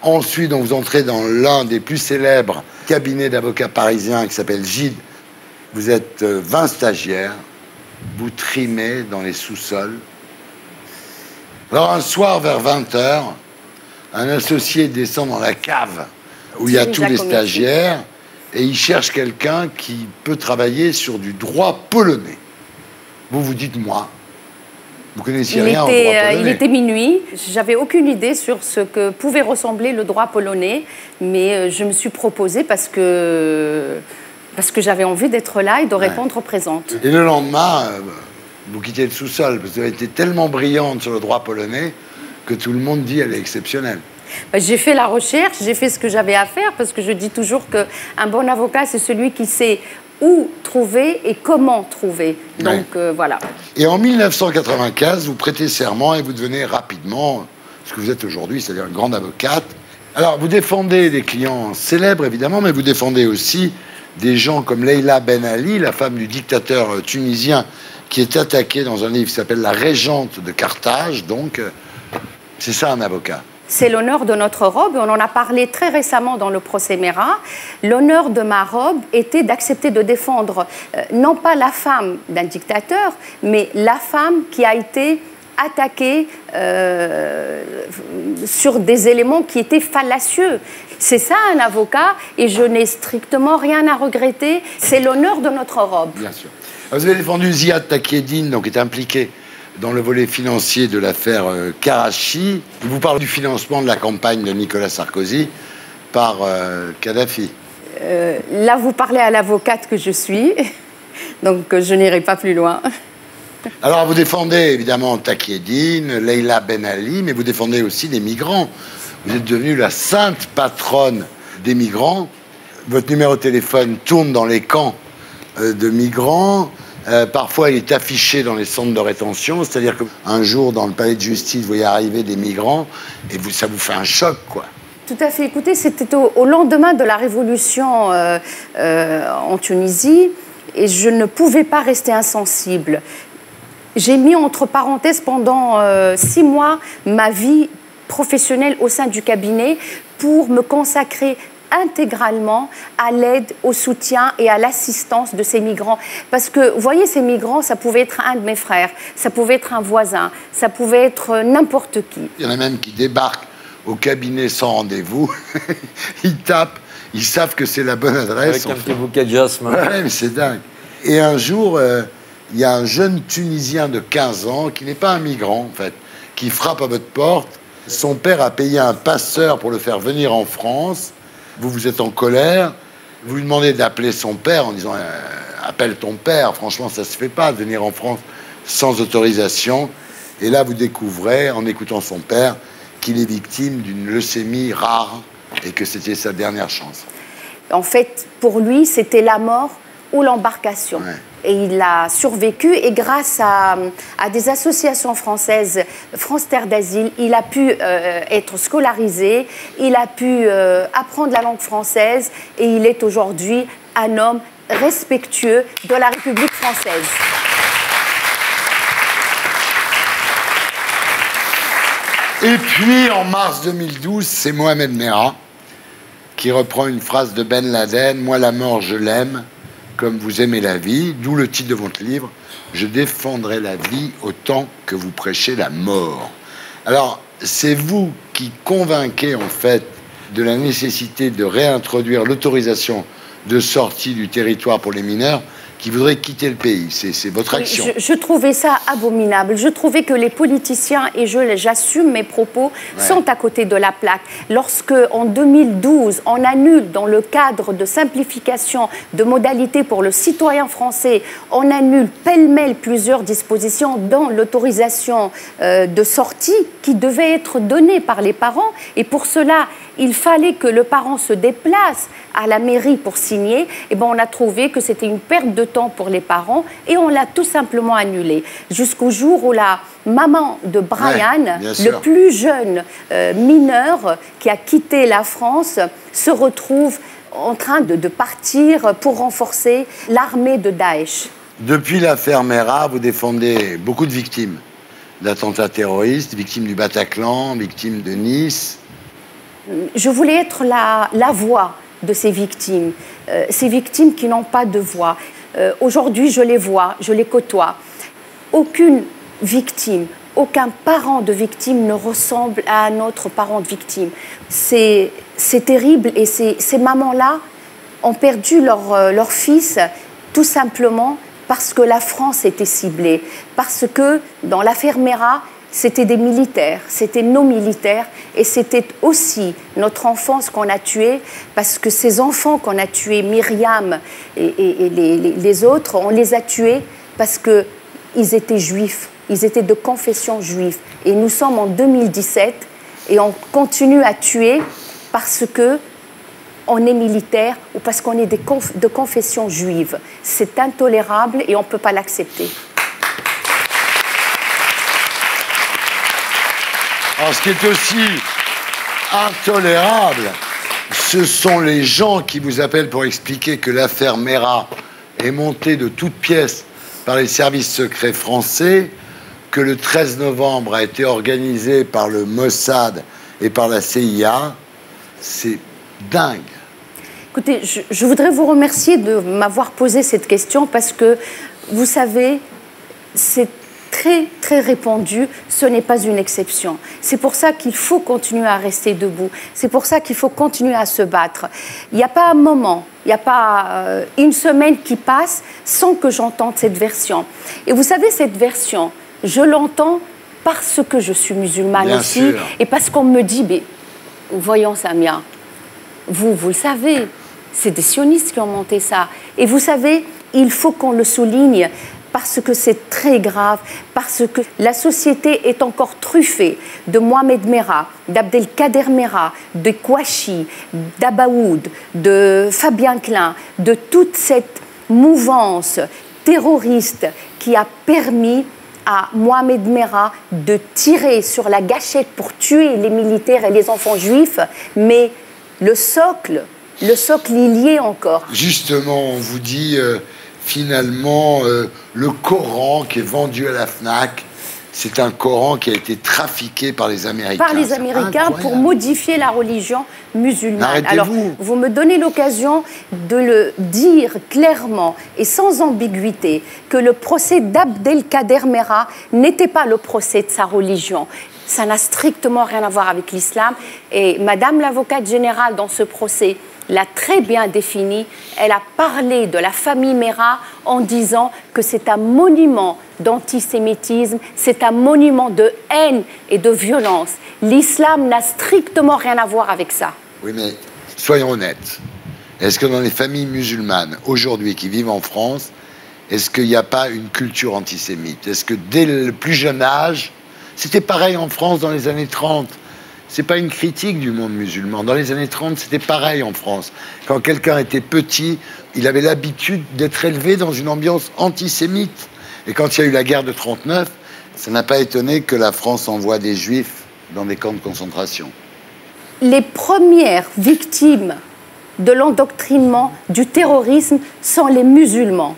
Ensuite, donc, vous entrez dans l'un des plus célèbres cabinets d'avocats parisiens qui s'appelle Gide. Vous êtes 20 stagiaires, vous trimez dans les sous-sols. Alors un soir vers 20h, un associé descend dans la cave où il y a tous les stagiaires et il cherche quelqu'un qui peut travailler sur du droit polonais. Vous vous dites, moi, vous connaissiez rien au droit polonais. Il était minuit, j'avais aucune idée sur ce que pouvait ressembler le droit polonais, mais je me suis proposée parce que j'avais envie d'être là et de répondre présente. Et le lendemain, vous quittez le sous-sol, parce que vous avez été tellement brillante sur le droit polonais que tout le monde dit qu'elle est exceptionnelle. J'ai fait la recherche, j'ai fait ce que j'avais à faire, parce que je dis toujours qu'un bon avocat, c'est celui qui sait où trouver et comment trouver. Donc voilà. Et en 1995, vous prêtez serment et vous devenez rapidement ce que vous êtes aujourd'hui, c'est-à-dire une grande avocate. Alors, vous défendez des clients célèbres, évidemment, mais vous défendez aussi des gens comme Leila Ben Ali, la femme du dictateur tunisien, qui est attaquée dans un livre qui s'appelle La Régente de Carthage. Donc, c'est ça un avocat. C'est l'honneur de notre robe, et on en a parlé très récemment dans le procès Mera. L'honneur de ma robe était d'accepter de défendre non pas la femme d'un dictateur, mais la femme qui a été attaquée sur des éléments qui étaient fallacieux. C'est ça un avocat, et je n'ai strictement rien à regretter. C'est l'honneur de notre robe. Bien sûr. Vous avez défendu Ziad Takieddine, donc qui est impliqué dans le volet financier de l'affaire Karachi. Il vous parle du financement de la campagne de Nicolas Sarkozy par Kadhafi. Là, vous parlez à l'avocate que je suis, donc je n'irai pas plus loin. Alors, vous défendez évidemment Takieddine, Leila Ben Ali, mais vous défendez aussi les migrants. Vous êtes devenue la sainte patronne des migrants. Votre numéro de téléphone tourne dans les camps de migrants. Parfois, il est affiché dans les centres de rétention, c'est-à-dire qu'un jour, dans le palais de justice, vous voyez arriver des migrants et ça vous fait un choc, quoi. Tout à fait. Écoutez, c'était au lendemain de la révolution en Tunisie et je ne pouvais pas rester insensible. J'ai mis entre parenthèses pendant 6 mois ma vie professionnelle au sein du cabinet pour me consacrer intégralement à l'aide, au soutien et à l'assistance de ces migrants. Parce que, vous voyez, ces migrants, ça pouvait être un de mes frères, ça pouvait être un voisin, ça pouvait être n'importe qui. Il y en a même qui débarquent au cabinet sans rendez-vous. Ils tapent, ils savent que c'est la bonne adresse. Avec un petit bouquet de jasmin. Ouais, mais c'est dingue. Et un jour, il y a un jeune Tunisien de 15 ans, qui n'est pas un migrant, en fait, qui frappe à votre porte. Son père a payé un passeur pour le faire venir en France. Vous êtes en colère, vous lui demandez d'appeler son père en disant appelle ton père, franchement ça se fait pas de venir en France sans autorisation. Et là vous découvrez, en écoutant son père, qu'il est victime d'une leucémie rare et que c'était sa dernière chance. En fait, pour lui, c'était la mort ou l'embarcation. Ouais. Et il a survécu et grâce à des associations françaises, France Terre d'Asile, il a pu être scolarisé, il a pu apprendre la langue française et il est aujourd'hui un homme respectueux de la République française. Et puis, en mars 2012, c'est Mohamed Merah qui reprend une phrase de Ben Laden, « Moi, la mort, je l'aime. Comme vous aimez la vie », d'où le titre de votre livre, « Je défendrai la vie autant que vous prêchez la mort ». Alors, c'est vous qui convainquez en fait de la nécessité de réintroduire l'autorisation de sortie du territoire pour les mineurs qui voudraient quitter le pays. C'est votre action. Je trouvais ça abominable. Je trouvais que les politiciens, et j'assume mes propos, sont à côté de la plaque. Lorsque, en 2012, on annule, dans le cadre de simplification de modalités pour le citoyen français, on annule pêle-mêle plusieurs dispositions, dont l'autorisation de sortie qui devait être donnée par les parents. Et pour cela, il fallait que le parent se déplace à la mairie pour signer. Et ben, on a trouvé que c'était une perte de temps pour les parents et on l'a tout simplement annulé. Jusqu'au jour où la maman de Brian, le plus jeune mineur qui a quitté la France, se retrouve en train de partir pour renforcer l'armée de Daesh. Depuis l'affaire Mera, vous défendez beaucoup de victimes d'attentats terroristes, victimes du Bataclan, victimes de Nice. Je voulais être la voix de ces victimes qui n'ont pas de voix. Aujourd'hui, je les vois, je les côtoie. Aucune victime, aucun parent de victime ne ressemble à un autre parent de victime. C'est terrible et ces mamans-là ont perdu leur fils tout simplement parce que la France était ciblée, parce que dans l'affaire Mera, c'était des militaires, c'était nos militaires et c'était aussi notre enfance qu'on a tuée parce que ces enfants qu'on a tués, Myriam et les autres, on les a tués parce qu'ils étaient juifs, ils étaient de confession juive. Et nous sommes en 2017 et on continue à tuer parce qu'on est militaire ou parce qu'on est de confession juive. C'est intolérable et on ne peut pas l'accepter. Alors, ce qui est aussi intolérable, ce sont les gens qui vous appellent pour expliquer que l'affaire Mera est montée de toutes pièces par les services secrets français, que le 13 novembre a été organisé par le Mossad et par la CIA. C'est dingue. Écoutez, je voudrais vous remercier de m'avoir posé cette question parce que, vous savez, c'est très, très répandu, ce n'est pas une exception. C'est pour ça qu'il faut continuer à rester debout. C'est pour ça qu'il faut continuer à se battre. Il n'y a pas un moment, il n'y a pas une semaine qui passe sans que j'entende cette version. Et vous savez, cette version, je l'entends parce que je suis musulmane Bien aussi sûr. et parce qu'on me dit, mais, voyons Samia, vous le savez, c'est des sionistes qui ont monté ça. Et vous savez, il faut qu'on le souligne parce que c'est très grave, parce que la société est encore truffée de Mohamed Merah, d'Abdelkader Merah, de Kouachi, d'Abaoud, de Fabien Klein, de toute cette mouvance terroriste qui a permis à Mohamed Merah de tirer sur la gâchette pour tuer les militaires et les enfants juifs, mais le socle il y est encore. Justement, on vous dit finalement le Coran qui est vendu à la FNAC, c'est un Coran qui a été trafiqué par les Américains. Par les Américains pour modifier la religion musulmane. Alors, vous me donnez l'occasion de le dire clairement et sans ambiguïté que le procès d'Abdelkader Merah n'était pas le procès de sa religion. Ça n'a strictement rien à voir avec l'islam. Et Madame l'avocate générale, dans ce procès, l'a très bien défini. Elle a parlé de la famille Merah en disant que c'est un monument d'antisémitisme, c'est un monument de haine et de violence. L'islam n'a strictement rien à voir avec ça. Oui, mais soyons honnêtes. Est-ce que dans les familles musulmanes, aujourd'hui, qui vivent en France, est-ce qu'il n'y a pas une culture antisémite? Est-ce que dès le plus jeune âge, c'était pareil en France dans les années 30? C'est pas une critique du monde musulman. Dans les années 30, c'était pareil en France. Quand quelqu'un était petit, il avait l'habitude d'être élevé dans une ambiance antisémite. Et quand il y a eu la guerre de 39, ça n'a pas étonné que la France envoie des juifs dans des camps de concentration. Les premières victimes de l'endoctrinement, du terrorisme, sont les musulmans.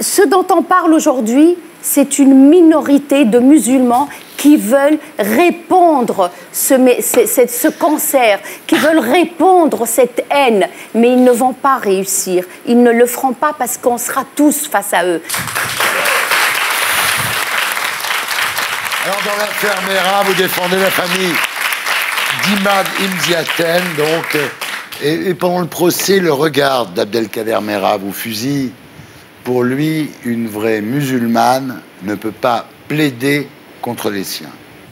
Ce dont on parle aujourd'hui, c'est une minorité de musulmans qui veulent répandre ce cancer, qui veulent répandre cette haine, mais ils ne vont pas réussir. Ils ne le feront pas parce qu'on sera tous face à eux. Alors, dans l'affaire Merah, vous défendez la famille d'Imad Imziaten, donc, Et pendant le procès, le regard d'Abdelkader Merah vous fusille. Pour lui, une vraie musulmane ne peut pas plaider contre les siens.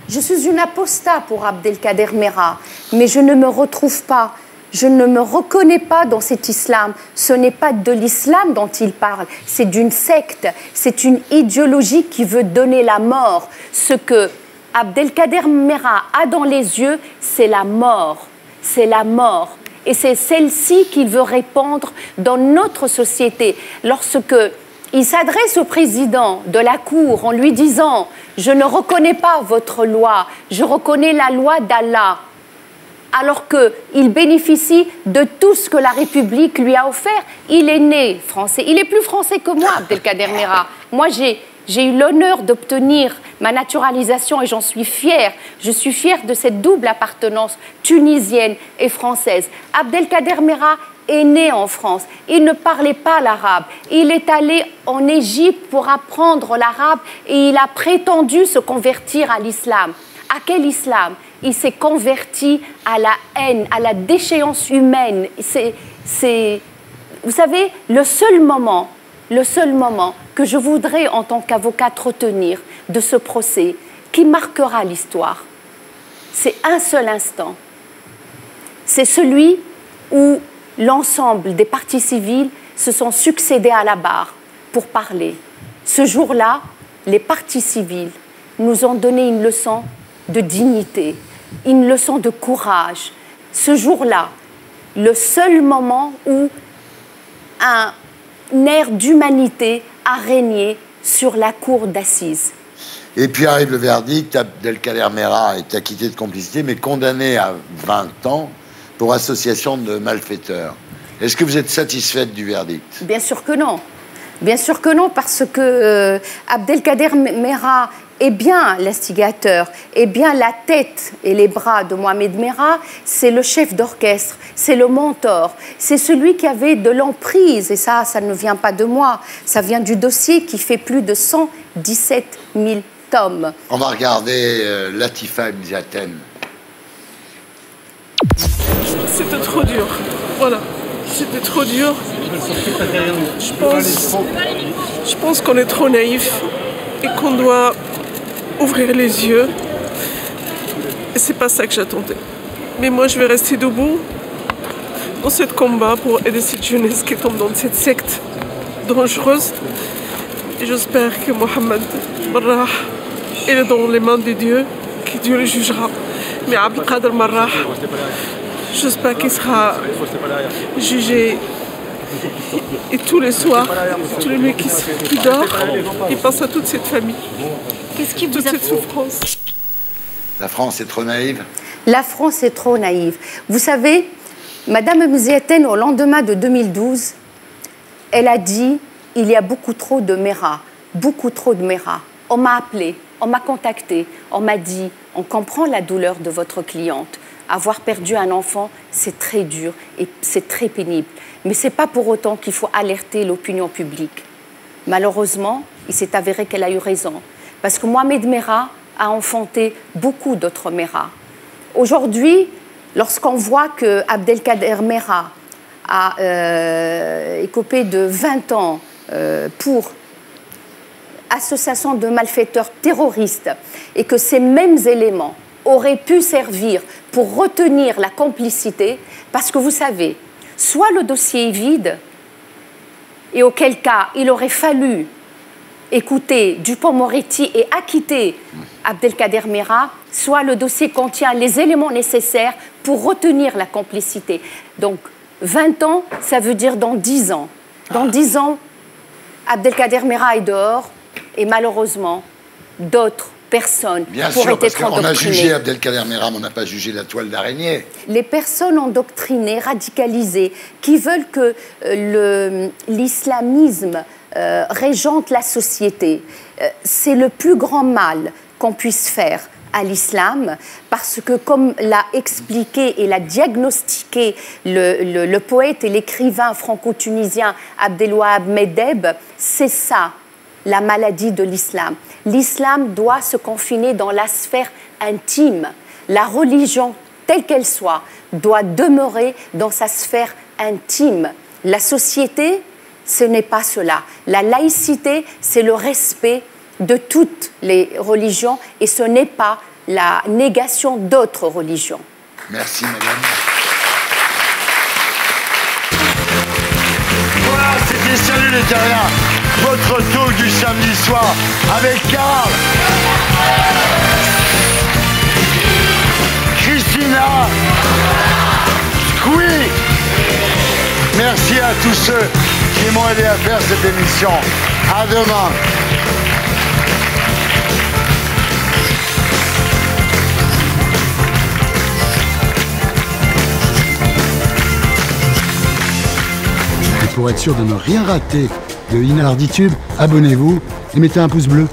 Je suis une apostat pour Abdelkader Merah, mais je ne me retrouve pas, je ne me reconnais pas dans cet islam. Ce n'est pas de l'islam dont il parle, c'est d'une secte, c'est une idéologie qui veut donner la mort. Ce que Abdelkader Merah a dans les yeux, c'est la mort, c'est la mort. Et c'est celle-ci qu'il veut répandre dans notre société. Lorsque il s'adresse au président de la Cour en lui disant « Je ne reconnais pas votre loi, je reconnais la loi d'Allah », alors qu'il bénéficie de tout ce que la République lui a offert. Il est né français. Il est plus français que moi, Abdelkader Merah. Moi, j'ai eu l'honneur d'obtenir ma naturalisation et j'en suis fière. Je suis fière de cette double appartenance tunisienne et française. Abdelkader Merah est né en France. Il ne parlait pas l'arabe. Il est allé en Égypte pour apprendre l'arabe et il a prétendu se convertir à l'islam. À quel islam? Il s'est converti à la haine, à la déchéance humaine. Vous savez, le seul moment que je voudrais en tant qu'avocate retenir de ce procès qui marquera l'histoire, c'est un seul instant. C'est celui où l'ensemble des parties civiles se sont succédés à la barre pour parler. Ce jour-là, les parties civiles nous ont donné une leçon de dignité, une leçon de courage. Ce jour-là, le seul moment où un air d'humanité a régné sur la cour d'assises. Et puis arrive le verdict, Abdelkader Merah est acquitté de complicité, mais condamné à 20 ans pour association de malfaiteurs. Est-ce que vous êtes satisfaite du verdict? Bien sûr que non. Bien sûr que non, parce que Abdelkader Merah est bien l'instigateur, est bien la tête et les bras de Mohamed Merah. C'est le chef d'orchestre, c'est le mentor, c'est celui qui avait de l'emprise. Et ça ne vient pas de moi, ça vient du dossier qui fait plus de 117 000 tomes. On va regarder Latifa Mziaten. C'était trop dur, voilà. C'était trop dur. Je pense qu'on est trop naïf et qu'on doit ouvrir les yeux. Et c'est pas ça que j'attendais. Mais moi, je vais rester debout dans ce combat pour aider cette jeunesse qui tombe dans cette secte dangereuse. Et j'espère que Mohamed Merah est dans les mains de Dieu, que Dieu le jugera. Mais Abdelkader Merah, j'espère qu'il sera jugé. Et tous les soirs, tous les nuits qui dort, il pense à toute cette famille. Qu'est-ce qui toute cette souffrance. La France est trop naïve? La France est trop naïve. Vous savez, Madame Mziaten, au lendemain de 2012, elle a dit « Il y a beaucoup trop de Merah, beaucoup trop de Merah ». On m'a appelé, on m'a contacté, on m'a dit « On comprend la douleur de votre cliente. Avoir perdu un enfant, c'est très dur et c'est très pénible. Mais ce n'est pas pour autant qu'il faut alerter l'opinion publique. » Malheureusement, il s'est avéré qu'elle a eu raison. Parce que Mohamed Merah a enfanté beaucoup d'autres Merah. Aujourd'hui, lorsqu'on voit que Abdelkader Merah a écopé de 20 ans pour association de malfaiteurs terroristes et que ces mêmes éléments auraient pu servir pour retenir la complicité, parce que vous savez, soit le dossier est vide, et auquel cas il aurait fallu écouter Dupond-Moretti et acquitter Abdelkader Merah, soit le dossier contient les éléments nécessaires pour retenir la complicité. Donc 20 ans, ça veut dire dans 10 ans. Dans 10 ans, Abdelkader Merah est dehors et malheureusement, d'autres personnes pourraient être endoctrinées. On a jugé Abdelkader Merah, mais on n'a pas jugé la toile d'araignée. Les personnes endoctrinées, radicalisées, qui veulent que l'islamisme régente la société, c'est le plus grand mal qu'on puisse faire à l'islam, parce que comme l'a expliqué et l'a diagnostiqué le poète et l'écrivain franco-tunisien Abdelwahab Medeb, c'est ça la maladie de l'islam. L'islam doit se confiner dans la sphère intime. La religion telle qu'elle soit, doit demeurer dans sa sphère intime. La société, ce n'est pas cela. La laïcité, c'est le respect de toutes les religions et ce n'est pas la négation d'autres religions. Merci, madame. Voilà, c'était Salut les Terriens, votre talk du samedi soir avec Karl, Christina, Squee. Merci à tous ceux qui m'ont aidé à faire cette émission. À demain. Pour être sûr de ne rien rater de Inarditube, abonnez-vous et mettez un pouce bleu.